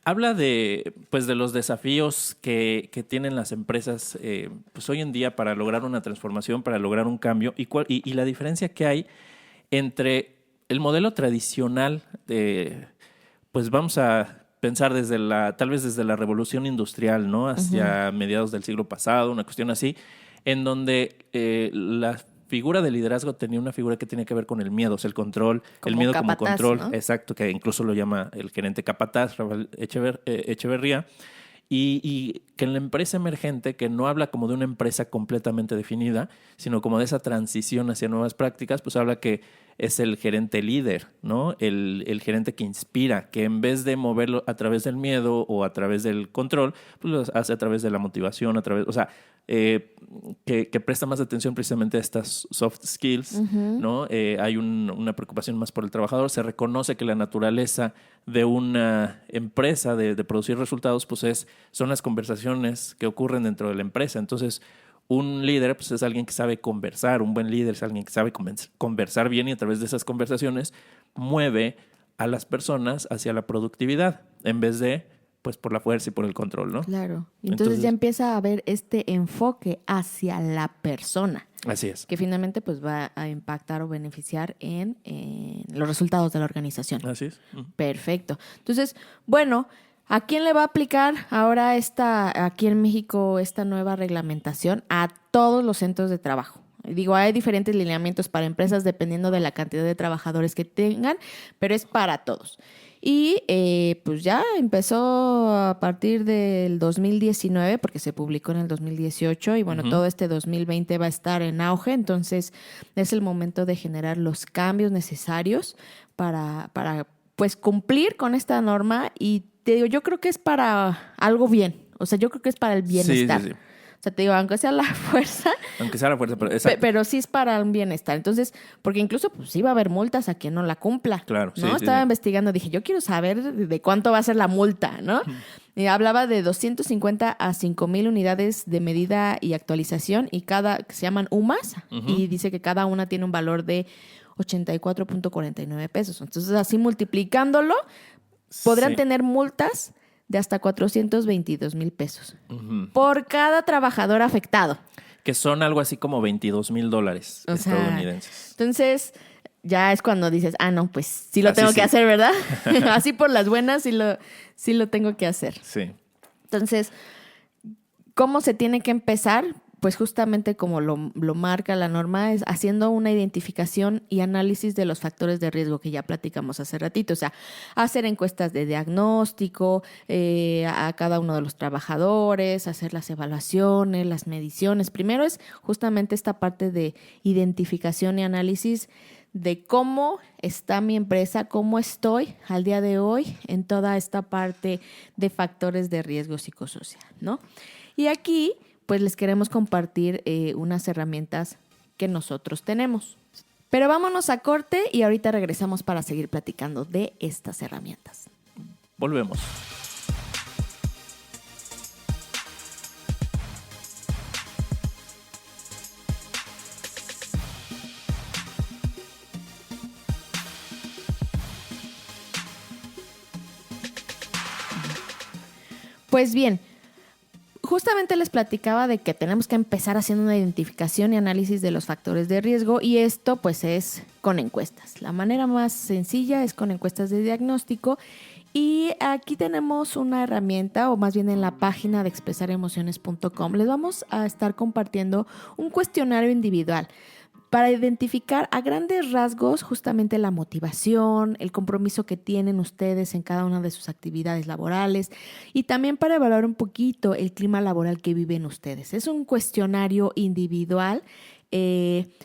Habla de los desafíos que tienen las empresas pues hoy en día para lograr una transformación, para lograr un cambio y la diferencia que hay entre el modelo tradicional de, pues vamos a pensar tal vez desde la revolución industrial, ¿no? Hacia mediados del siglo pasado, una cuestión así, en donde la figura de liderazgo tenía una figura que tenía que ver con el miedo, o sea, el control, Como el miedo capataz, como control, ¿no? exacto, que incluso lo llama el gerente capataz, Rafael Echeverría, y que en la empresa emergente, que no habla como de una empresa completamente definida, sino como de esa transición hacia nuevas prácticas, pues habla que es el gerente líder, ¿no? El gerente que inspira, que en vez de moverlo a través del miedo o a través del control, pues lo hace a través de la motivación, o sea, que presta más atención precisamente a estas soft skills, ¿no? Hay una preocupación más por el trabajador, se reconoce que la naturaleza de una empresa de producir resultados, pues son las conversaciones que ocurren dentro de la empresa. Entonces, un líder pues es alguien que sabe conversar, un buen líder es alguien que sabe conversar bien y a través de esas conversaciones mueve a las personas hacia la productividad en vez de pues por la fuerza y por el control, ¿no? Claro. Entonces ya empieza a haber este enfoque hacia la persona. Así es. Que finalmente pues va a impactar o beneficiar en los resultados de la organización. Así es. Perfecto. Entonces, bueno, ¿a quién le va a aplicar ahora aquí en México esta nueva reglamentación? A todos los centros de trabajo. Digo, hay diferentes lineamientos para empresas dependiendo de la cantidad de trabajadores que tengan, pero es para todos. Y pues ya empezó a partir del 2019, porque se publicó en el 2018, y bueno, todo este 2020 va a estar en auge, entonces es el momento de generar los cambios necesarios para pues cumplir con esta norma. Y te digo, yo creo que es para algo bien, o sea, yo creo que es para el bienestar. Sí. O sea, te digo, aunque sea la fuerza, Aunque sea la fuerza, pero sí es para un bienestar. Entonces, porque incluso pues sí va a haber multas a quien no la cumpla. Claro, ¿no? sí, Estaba sí. investigando, dije, yo quiero saber de cuánto va a ser la multa, ¿no? Y hablaba de 250 a 5,000 unidades de medida y actualización y que se llaman UMAS, y dice que cada una tiene un valor de 84.49 pesos. Entonces, así multiplicándolo, podrán Sí. tener multas de hasta 422,000 pesos Ujú. por cada trabajador afectado. Que son algo así como $22,000 O sea, estadounidenses. Entonces, ya es cuando dices, no, pues sí lo Así tengo sí. que hacer, ¿verdad? Así por las buenas sí lo tengo que hacer. Sí. Entonces, ¿cómo se tiene que empezar? Pues justamente como lo marca la norma, es haciendo una identificación y análisis de los factores de riesgo que ya platicamos hace ratito. O sea, hacer encuestas de diagnóstico a cada uno de los trabajadores, hacer las evaluaciones, las mediciones. Primero es justamente esta parte de identificación y análisis de cómo está mi empresa, cómo estoy al día de hoy en toda esta parte de factores de riesgo psicosocial, ¿no? Y aquí, pues les queremos compartir unas herramientas que nosotros tenemos. Pero vámonos a corte y ahorita regresamos para seguir platicando de estas herramientas. Volvemos. Pues bien, justamente les platicaba de que tenemos que empezar haciendo una identificación y análisis de los factores de riesgo y esto pues es con encuestas. La manera más sencilla es con encuestas de diagnóstico y aquí tenemos una herramienta o más bien en la página de expresaremociones.com les vamos a estar compartiendo un cuestionario individual para identificar a grandes rasgos justamente la motivación, el compromiso que tienen ustedes en cada una de sus actividades laborales y también para evaluar un poquito el clima laboral que viven ustedes. Es un cuestionario individual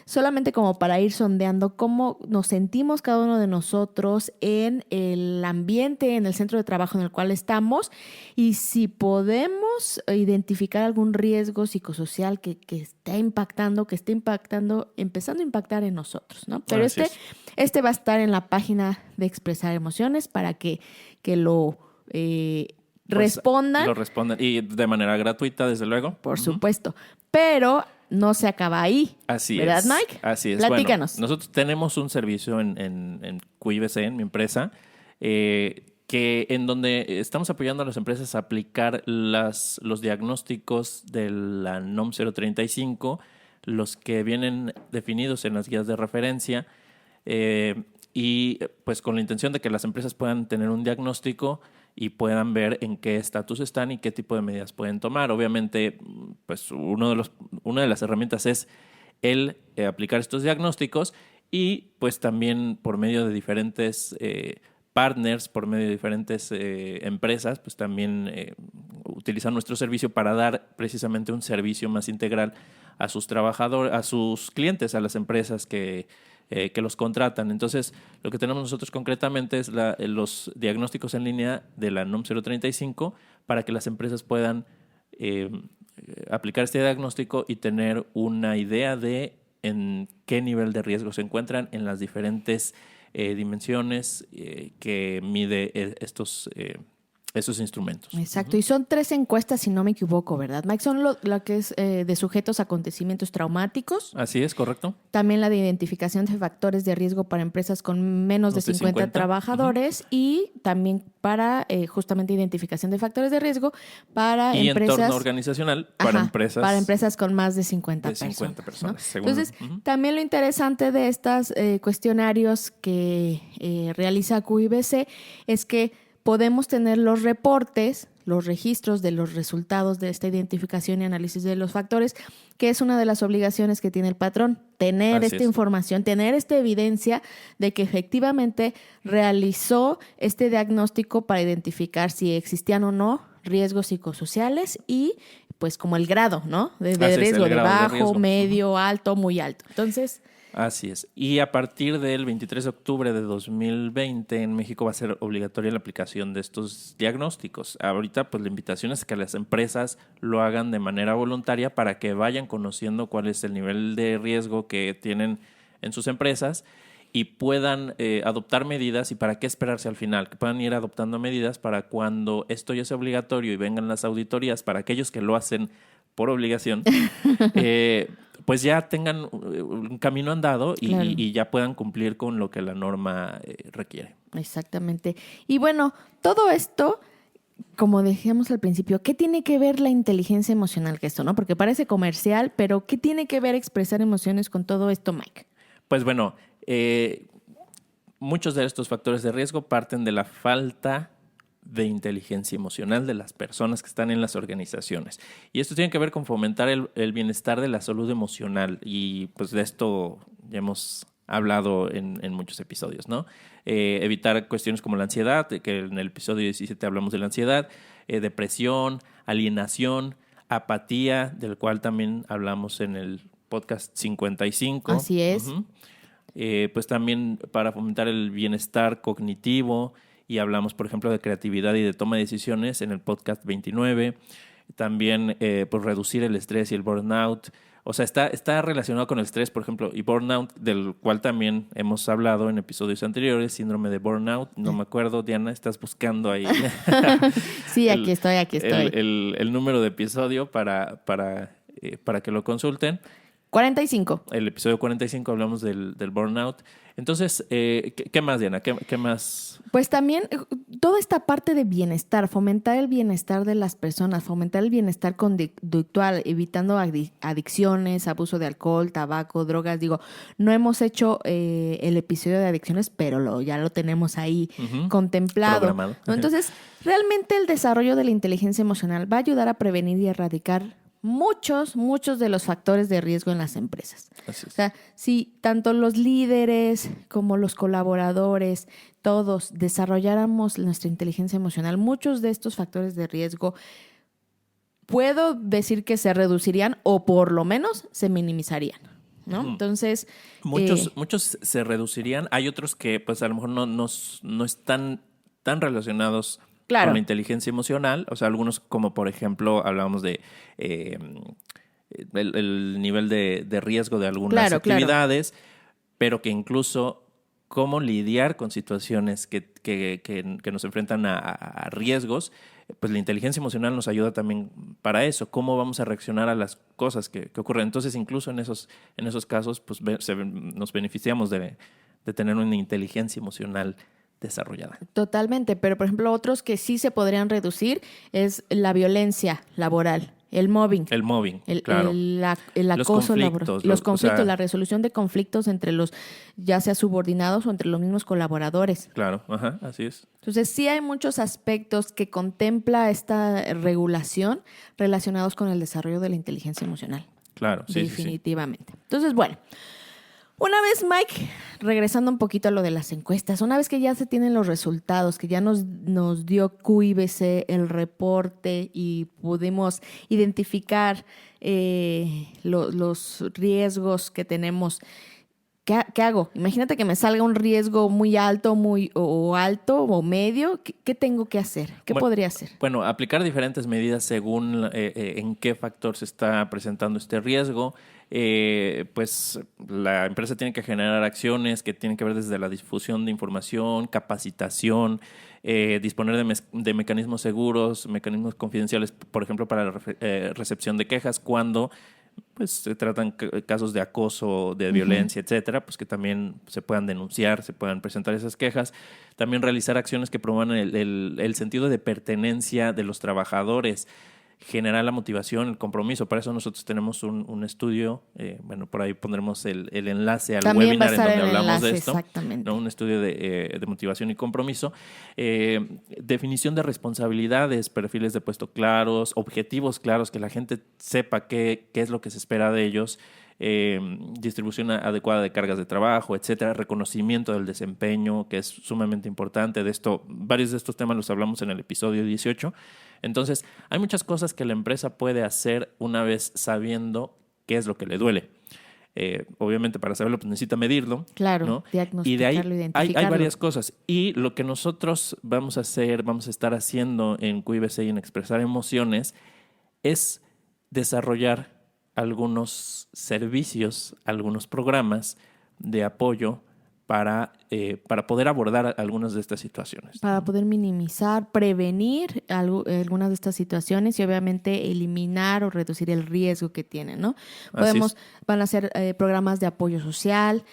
solamente como para ir sondeando cómo nos sentimos cada uno de nosotros en el ambiente, en el centro de trabajo en el cual estamos y si podemos identificar algún riesgo psicosocial que esté impactando, empezando a impactar en nosotros, ¿no? Pero Así es. este va a estar en la página de Expresar Emociones para que lo respondan. Lo responden. Y de manera gratuita, desde luego. Por supuesto. Pero no se acaba ahí. Así ¿verdad, es. Mike? Así es. Platícanos. Bueno, nosotros tenemos un servicio en QIBC, en mi empresa, que en donde estamos apoyando a las empresas a aplicar los diagnósticos de la NOM 035, los que vienen definidos en las guías de referencia, y pues con la intención de que las empresas puedan tener un diagnóstico y puedan ver en qué estatus están y qué tipo de medidas pueden tomar. Obviamente, pues una de las herramientas es el aplicar estos diagnósticos y pues también por medio de diferentes partners, por medio de diferentes empresas, pues también utilizar nuestro servicio para dar precisamente un servicio más integral a sus trabajadores, a sus clientes, a las empresas que los contratan. Entonces, lo que tenemos nosotros concretamente es los diagnósticos en línea de la NOM 035 para que las empresas puedan aplicar este diagnóstico y tener una idea de en qué nivel de riesgo se encuentran en las diferentes dimensiones que mide esos instrumentos. Exacto, y son 3 encuestas, si no me equivoco, ¿verdad, Mike? Son lo que es de sujetos a acontecimientos traumáticos, Así es, correcto. también la de identificación de factores de riesgo para empresas con menos de 50 trabajadores y también para justamente identificación de factores de riesgo para Y empresas... entorno organizacional para empresas con más de 50 de 50 personas. ¿no? Según- Entonces, también lo interesante de estos cuestionarios que realiza QIBC es que podemos tener los reportes, los registros de los resultados de esta identificación y análisis de los factores, que es una de las obligaciones que tiene el patrón, tener Así esta es. información, tener esta evidencia de que efectivamente realizó este diagnóstico para identificar si existían o no riesgos psicosociales y pues como el grado, ¿no? De Así es, riesgo, el de grado de bajo, riesgo. medio, alto, muy alto. Entonces, Así es. Y a partir del 23 de octubre de 2020 en México va a ser obligatoria la aplicación de estos diagnósticos. Ahorita pues la invitación es que las empresas lo hagan de manera voluntaria para que vayan conociendo cuál es el nivel de riesgo que tienen en sus empresas y puedan adoptar medidas y para qué esperarse al final, que puedan ir adoptando medidas para cuando esto ya sea obligatorio y vengan las auditorías para aquellos que lo hacen por obligación, pues ya tengan un camino andado Claro. y ya puedan cumplir con lo que la norma requiere. Exactamente. Y bueno, todo esto, como decíamos al principio, ¿qué tiene que ver la inteligencia emocional con esto, no? Porque parece comercial, pero ¿qué tiene que ver expresar emociones con todo esto, Mike? Pues bueno, muchos de estos factores de riesgo parten de la falta de inteligencia emocional de las personas que están en las organizaciones. Y esto tiene que ver con fomentar el bienestar de la salud emocional. Y pues de esto ya hemos hablado en muchos episodios, ¿no? Evitar cuestiones como la ansiedad, que en el episodio 17 hablamos de la ansiedad, depresión, alienación, apatía, del cual también hablamos en el podcast 55. Así es. Uh-huh. Pues también para fomentar el bienestar cognitivo, y hablamos, por ejemplo, de creatividad y de toma de decisiones en el podcast 29. También pues reducir el estrés y el burnout. O sea, está relacionado con el estrés, por ejemplo, y burnout, del cual también hemos hablado en episodios anteriores, síndrome de burnout. No me acuerdo, Diana, estás buscando ahí. Sí, aquí estoy. El número de episodio para que lo consulten. 45. El episodio 45 hablamos del burnout. Entonces, ¿qué más, Diana? ¿Qué más? Pues también toda esta parte de bienestar, fomentar el bienestar de las personas, fomentar el bienestar conductual, evitando adicciones, abuso de alcohol, tabaco, drogas. Digo, no hemos hecho el episodio de adicciones, pero ya lo tenemos ahí contemplado. Programado. ¿No? Entonces, realmente el desarrollo de la inteligencia emocional va a ayudar a prevenir y erradicar muchos de los factores de riesgo en las empresas. Así es. O sea, si tanto los líderes como los colaboradores, todos desarrolláramos nuestra inteligencia emocional, muchos de estos factores de riesgo puedo decir que se reducirían o por lo menos se minimizarían, ¿no? Entonces, muchos se reducirían. Hay otros que pues a lo mejor no están tan relacionados con la inteligencia emocional. O sea, algunos como por ejemplo hablábamos de el nivel de riesgo de algunas actividades, pero que incluso cómo lidiar con situaciones que nos enfrentan a riesgos, pues la inteligencia emocional nos ayuda también para eso, cómo vamos a reaccionar a las cosas que ocurren. Entonces, incluso en esos casos, pues nos beneficiamos de tener una inteligencia emocional desarrollada. Totalmente, pero por ejemplo otros que sí se podrían reducir es la violencia laboral, el mobbing. El mobbing, claro. El acoso laboral. Los conflictos, la resolución de conflictos entre los, ya sea subordinados o entre los mismos colaboradores. Claro, ajá, así es. Entonces sí hay muchos aspectos que contempla esta regulación relacionados con el desarrollo de la inteligencia emocional. Claro, sí. Definitivamente. Sí. Entonces, bueno, una vez, Mike, regresando un poquito a lo de las encuestas, una vez que ya se tienen los resultados, que ya nos dio QIBC el reporte y pudimos identificar los riesgos que tenemos, ¿qué hago? Imagínate que me salga un riesgo muy alto, alto o medio. ¿Qué tengo que hacer? ¿Qué podría hacer? Bueno, aplicar diferentes medidas según en qué factor se está presentando este riesgo. Pues la empresa tiene que generar acciones que tienen que ver desde la difusión de información, capacitación, disponer de mecanismos seguros, mecanismos confidenciales, por ejemplo, para la recepción de quejas cuando pues se tratan casos de acoso, de violencia, etcétera, pues que también se puedan denunciar, se puedan presentar esas quejas. También realizar acciones que promuevan el sentido de pertenencia de los trabajadores, generar la motivación, el compromiso. Para eso nosotros tenemos un estudio, bueno, por ahí pondremos el enlace al también webinar en donde hablamos enlace, de esto. Exactamente. ¿No? Un estudio de motivación y compromiso. Definición de responsabilidades, perfiles de puesto claros, objetivos claros, que la gente sepa qué es lo que se espera de ellos. Distribución adecuada de cargas de trabajo, etcétera, reconocimiento del desempeño, que es sumamente importante. De esto, varios de estos temas los hablamos en el episodio 18. Entonces, hay muchas cosas que la empresa puede hacer una vez sabiendo qué es lo que le duele. Obviamente, para saberlo, pues necesita medirlo. Claro, ¿no? diagnosticarlo, y de ahí identificarlo. hay varias cosas. Y lo que nosotros vamos a estar haciendo en QIBC y en Expresar Emociones es desarrollar algunos servicios, algunos programas de apoyo para para poder abordar algunas de estas situaciones. Para poder minimizar, prevenir algunas de estas situaciones y obviamente eliminar o reducir el riesgo que tienen, ¿no? Van a ser programas de apoyo social,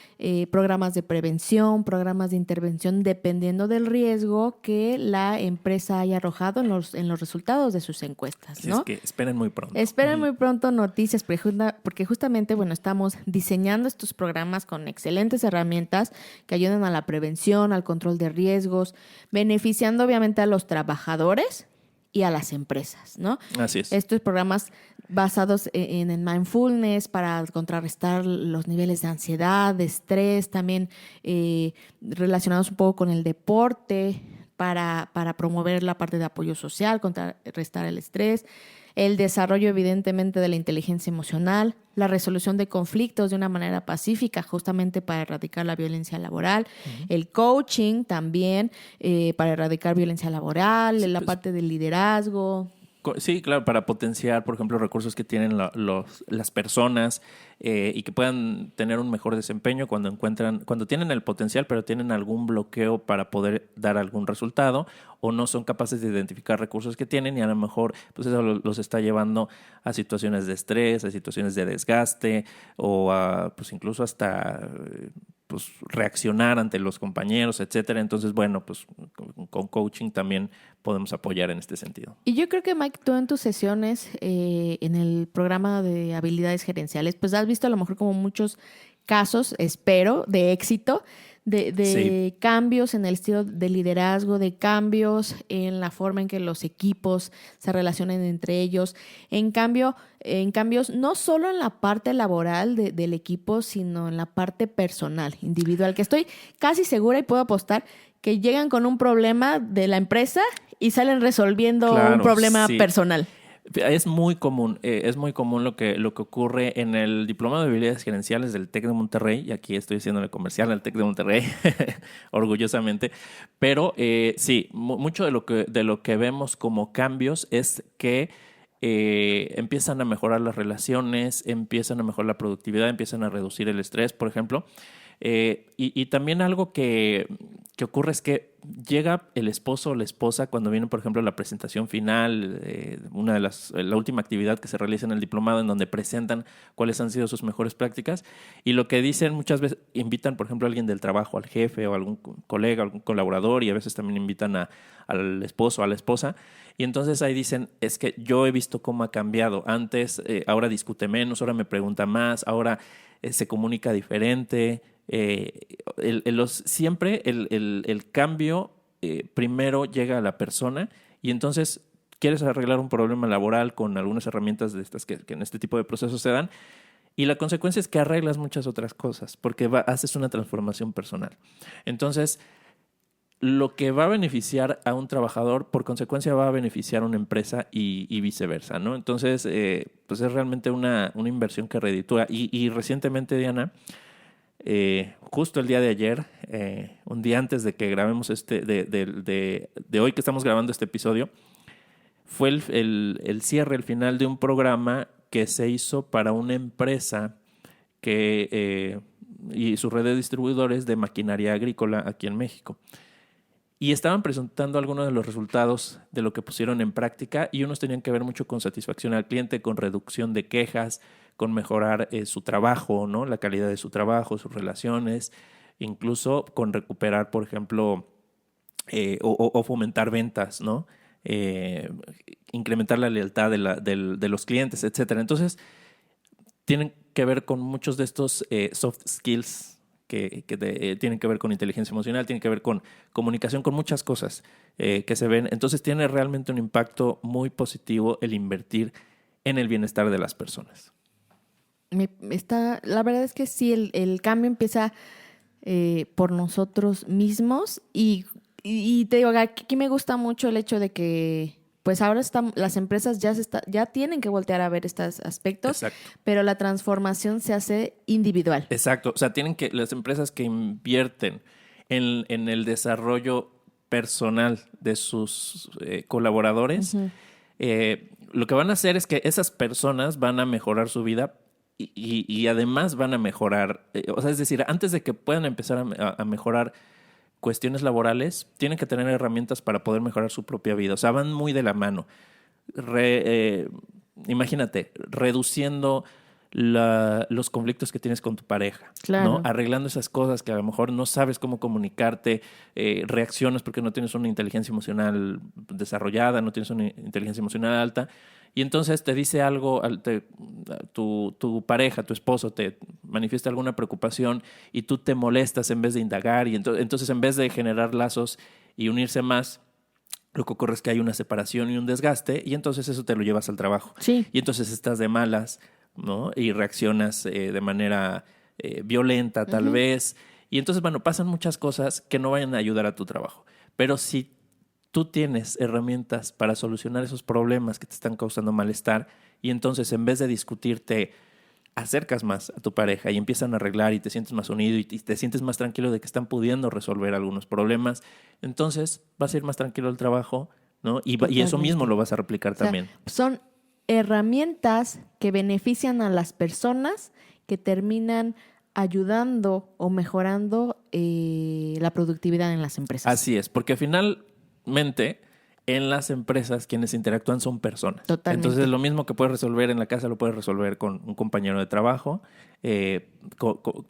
programas de prevención, programas de intervención, dependiendo del riesgo que la empresa haya arrojado en los resultados de sus encuestas, ¿no? Es que esperen muy pronto. Esperen muy pronto noticias, porque justamente, bueno, estamos diseñando estos programas con excelentes herramientas que ayudan a la prevención, al control de riesgos, beneficiando obviamente a los trabajadores y a las empresas, ¿no? Así es. Estos programas basados en el mindfulness para contrarrestar los niveles de ansiedad, de estrés, también relacionados un poco con el deporte para promover la parte de apoyo social, contrarrestar el estrés, el desarrollo evidentemente de la inteligencia emocional, la resolución de conflictos de una manera pacífica, justamente para erradicar la violencia laboral, el coaching también para erradicar violencia laboral, la parte del liderazgo. Sí, claro, para potenciar, por ejemplo, recursos que tienen las personas y que puedan tener un mejor desempeño cuando tienen el potencial, pero tienen algún bloqueo para poder dar algún resultado o no son capaces de identificar recursos que tienen y a lo mejor pues eso los está llevando a situaciones de estrés, a situaciones de desgaste o a, pues incluso hasta pues reaccionar ante los compañeros, etcétera. Entonces, bueno, pues con coaching también podemos apoyar en este sentido. Y yo creo que, Mike, tú en tus sesiones en el programa de habilidades gerenciales, pues has visto a lo mejor como muchos casos, espero, de éxito, de cambios en el estilo de liderazgo, de cambios en la forma en que los equipos se relacionan entre ellos, en cambios no solo en la parte laboral del equipo, sino en la parte personal, individual, que estoy casi segura y puedo apostar que llegan con un problema de la empresa y salen resolviendo un problema personal. Es muy común lo que ocurre en el Diplomado de Habilidades Gerenciales del TEC de Monterrey, y aquí estoy haciéndole comercial al TEC de Monterrey, orgullosamente, pero sí, mucho de lo que vemos como cambios es que empiezan a mejorar las relaciones, empiezan a mejorar la productividad, empiezan a reducir el estrés, por ejemplo. Y también algo que ocurre es que llega el esposo o la esposa cuando viene, por ejemplo, la presentación final, la última actividad que se realiza en el diplomado, en donde presentan cuáles han sido sus mejores prácticas, y lo que dicen muchas veces, invitan, por ejemplo, a alguien del trabajo, al jefe o algún colega, algún colaborador, y a veces también invitan al esposo o a la esposa, y entonces ahí dicen, es que yo he visto cómo ha cambiado. Antes, ahora discute menos, ahora me pregunta más, ahora se comunica diferente. Siempre el cambio primero llega a la persona, y entonces quieres arreglar un problema laboral con algunas herramientas de estas que en este tipo de procesos se dan, y la consecuencia es que arreglas muchas otras cosas porque haces una transformación personal. Entonces, lo que va a beneficiar a un trabajador, por consecuencia va a beneficiar a una empresa y viceversa, ¿no? Entonces, pues es realmente una inversión que reditúa. Y recientemente, Diana, justo el día de ayer, un día antes de que grabemos de hoy que estamos grabando este episodio, fue el cierre, el final de un programa que se hizo para una empresa y su red de distribuidores de maquinaria agrícola aquí en México. Y estaban presentando algunos de los resultados de lo que pusieron en práctica, y unos tenían que ver mucho con satisfacción al cliente, con reducción de quejas, con mejorar su trabajo, ¿no? La calidad de su trabajo, sus relaciones, incluso con recuperar, por ejemplo, o fomentar ventas, ¿no? Incrementar la lealtad de los clientes, etcétera. Entonces, tienen que ver con muchos de estos soft skills que tienen que ver con inteligencia emocional, tienen que ver con comunicación, con muchas cosas que se ven. Entonces tiene realmente un impacto muy positivo el invertir en el bienestar de las personas. La verdad es que sí, el cambio empieza por nosotros mismos, y te digo, aquí me gusta mucho el hecho de que pues ahora las empresas ya tienen que voltear a ver estos aspectos. Exacto. Pero la transformación se hace individual. Exacto. O sea, las empresas que invierten en el desarrollo personal de sus colaboradores, lo que van a hacer es que esas personas van a mejorar su vida y además van a mejorar. O sea, es decir, antes de que puedan empezar a mejorar cuestiones laborales, tienen que tener herramientas para poder mejorar su propia vida. O sea, van muy de la mano. Imagínate, reduciendo los conflictos que tienes con tu pareja, Claro. ¿no? Arreglando esas cosas que a lo mejor no sabes cómo comunicarte, reaccionas porque no tienes una inteligencia emocional desarrollada, no tienes una inteligencia emocional alta, y entonces te dice algo, tu pareja, tu esposo te manifiesta alguna preocupación y tú te molestas en vez de indagar, y entonces en vez de generar lazos y unirse más, lo que ocurre es que hay una separación y un desgaste, y entonces eso te lo llevas al trabajo. Sí. Y entonces estás de malas, ¿no? Y reaccionas de manera violenta, tal vez. Y entonces, bueno, pasan muchas cosas que no vayan a ayudar a tu trabajo. Pero si tú tienes herramientas para solucionar esos problemas que te están causando malestar, y entonces en vez de discutir te acercas más a tu pareja y empiezan a arreglar y te sientes más unido y te sientes más tranquilo de que están pudiendo resolver algunos problemas, entonces vas a ir más tranquilo al trabajo, ¿no? Y eso mismo lo vas a replicar también. Son herramientas que benefician a las personas, que terminan ayudando o mejorando la productividad en las empresas. Así es, porque finalmente en las empresas quienes interactúan son personas. Totalmente. Entonces lo mismo que puedes resolver en la casa lo puedes resolver con un compañero de trabajo,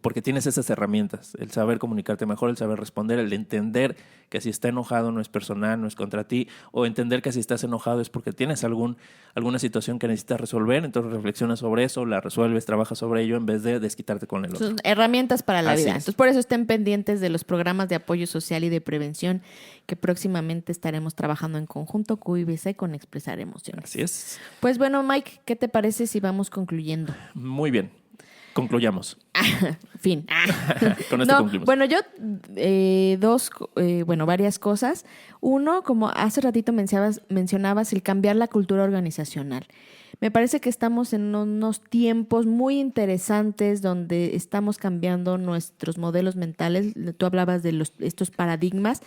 porque tienes esas herramientas, el saber comunicarte mejor, el saber responder, el entender que si está enojado no es personal, no es contra ti, o entender que si estás enojado es porque tienes alguna situación que necesitas resolver, entonces reflexionas sobre eso, la resuelves, trabajas sobre ello en vez de desquitarte con el otro. Son herramientas para la Así vida. es. Entonces, por eso estén pendientes de los programas de apoyo social y de prevención que próximamente estaremos trabajando en conjunto QIBC con Expresar Emociones. Así es. Pues bueno, Mike, ¿qué te parece si vamos concluyendo? Muy bien. Concluyamos. Fin. Con esto concluimos. Bueno, yo varias cosas. Uno, como hace ratito mencionabas, el cambiar la cultura organizacional. Me parece que estamos en unos tiempos muy interesantes donde estamos cambiando nuestros modelos mentales. Tú hablabas de estos paradigmas,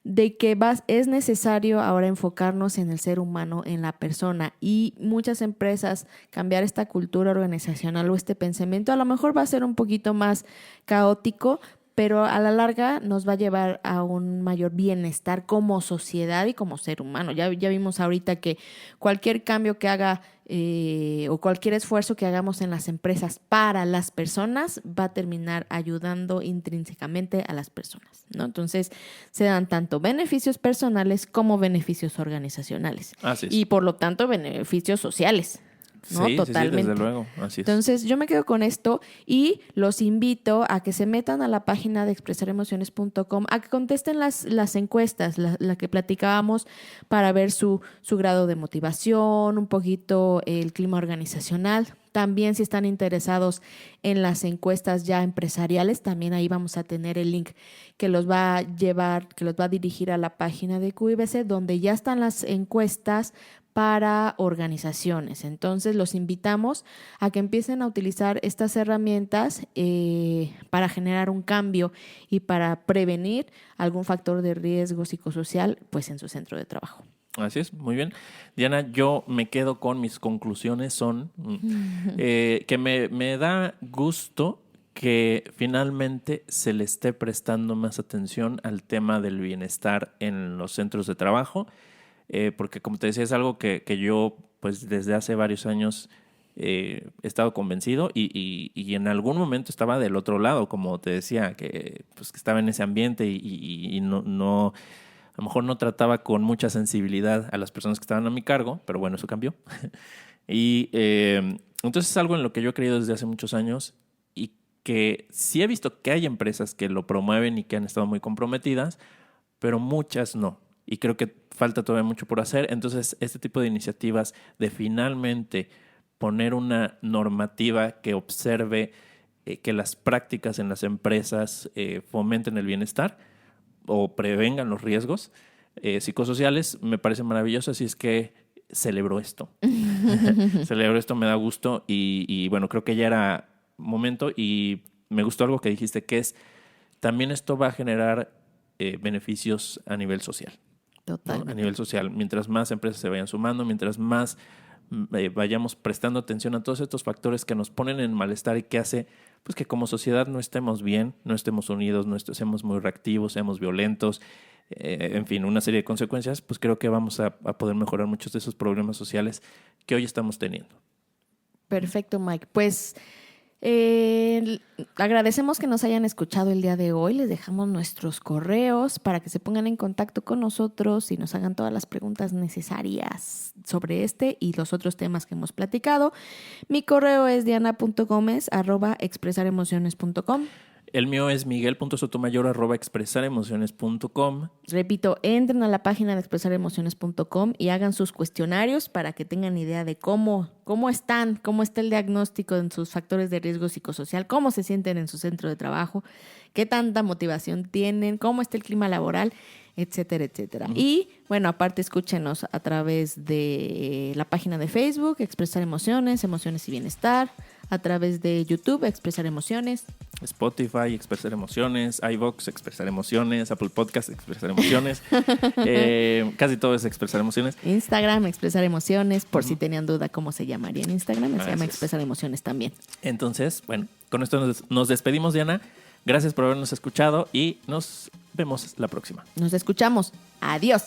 de que es necesario ahora enfocarnos en el ser humano, en la persona, y muchas empresas cambiar esta cultura organizacional o este pensamiento a lo mejor va a ser un poquito más caótico, pero a la larga nos va a llevar a un mayor bienestar como sociedad y como ser humano. Ya vimos ahorita que cualquier cambio que haga o cualquier esfuerzo que hagamos en las empresas para las personas va a terminar ayudando intrínsecamente a las personas, ¿no? Entonces se dan tanto beneficios personales como beneficios organizacionales. Así es. Y por lo tanto beneficios sociales. ¿No? Sí, Totalmente. sí, desde luego. Así es. Entonces yo me quedo con esto y los invito a que se metan a la página de expresaremociones.com, a que contesten las encuestas, la que platicábamos, para ver su grado de motivación, un poquito el clima organizacional. También si están interesados en las encuestas ya empresariales, también ahí vamos a tener el link que los va a llevar, que los va a dirigir a la página de QIBC, donde ya están las encuestas para organizaciones. Entonces los invitamos a que empiecen a utilizar estas herramientas para generar un cambio y para prevenir algún factor de riesgo psicosocial pues en su centro de trabajo. Así es, muy bien. Diana, yo me quedo con mis conclusiones, son que me da gusto que finalmente se le esté prestando más atención al tema del bienestar en los centros de trabajo, porque como te decía, es algo que yo pues desde hace varios años he estado convencido y en algún momento estaba del otro lado, como te decía, que estaba en ese ambiente y no a lo mejor no trataba con mucha sensibilidad a las personas que estaban a mi cargo, pero bueno, eso cambió. Y entonces es algo en lo que yo he creído desde hace muchos años y que sí he visto que hay empresas que lo promueven y que han estado muy comprometidas, pero muchas no. Y creo que falta todavía mucho por hacer. Entonces, este tipo de iniciativas de finalmente poner una normativa que observe que las prácticas en las empresas fomenten el bienestar o prevengan los riesgos psicosociales, me parece maravilloso. Así es que celebro esto. Celebro esto, me da gusto y bueno, creo que ya era momento y me gustó algo que dijiste, que es también esto va a generar beneficios a nivel social. Totalmente. ¿No? A nivel social, mientras más empresas se vayan sumando, mientras más vayamos prestando atención a todos estos factores que nos ponen en malestar y que hace pues que como sociedad no estemos bien, no estemos unidos, seamos muy reactivos, seamos violentos, en fin, una serie de consecuencias, pues creo que vamos a poder mejorar muchos de esos problemas sociales que hoy estamos teniendo. Perfecto, Mike. Pues agradecemos que nos hayan escuchado el día de hoy. Les dejamos nuestros correos para que se pongan en contacto con nosotros y nos hagan todas las preguntas necesarias sobre este y los otros temas que hemos platicado. Mi correo es diana.gomez@expresaremociones.com. El mío es miguel.sotomayor@expresaremociones.com. Repito, entren a la página de expresaremociones.com y hagan sus cuestionarios para que tengan idea de cómo están, cómo está el diagnóstico en sus factores de riesgo psicosocial, cómo se sienten en su centro de trabajo, qué tanta motivación tienen, cómo está el clima laboral, etcétera, etcétera. Y bueno, aparte escúchenos a través de la página de Facebook, Expresar Emociones, Emociones y Bienestar, a través de YouTube, Expresar Emociones, Spotify, Expresar Emociones, iVoox, Expresar Emociones, Apple Podcast, Expresar Emociones, casi todo es Expresar Emociones. Instagram, Expresar Emociones, por si tenían duda cómo se llamaría en Instagram, se llama Expresar Emociones también. Entonces, bueno, con esto nos despedimos, Diana. Gracias por habernos escuchado y nos vemos la próxima. Nos escuchamos. Adiós.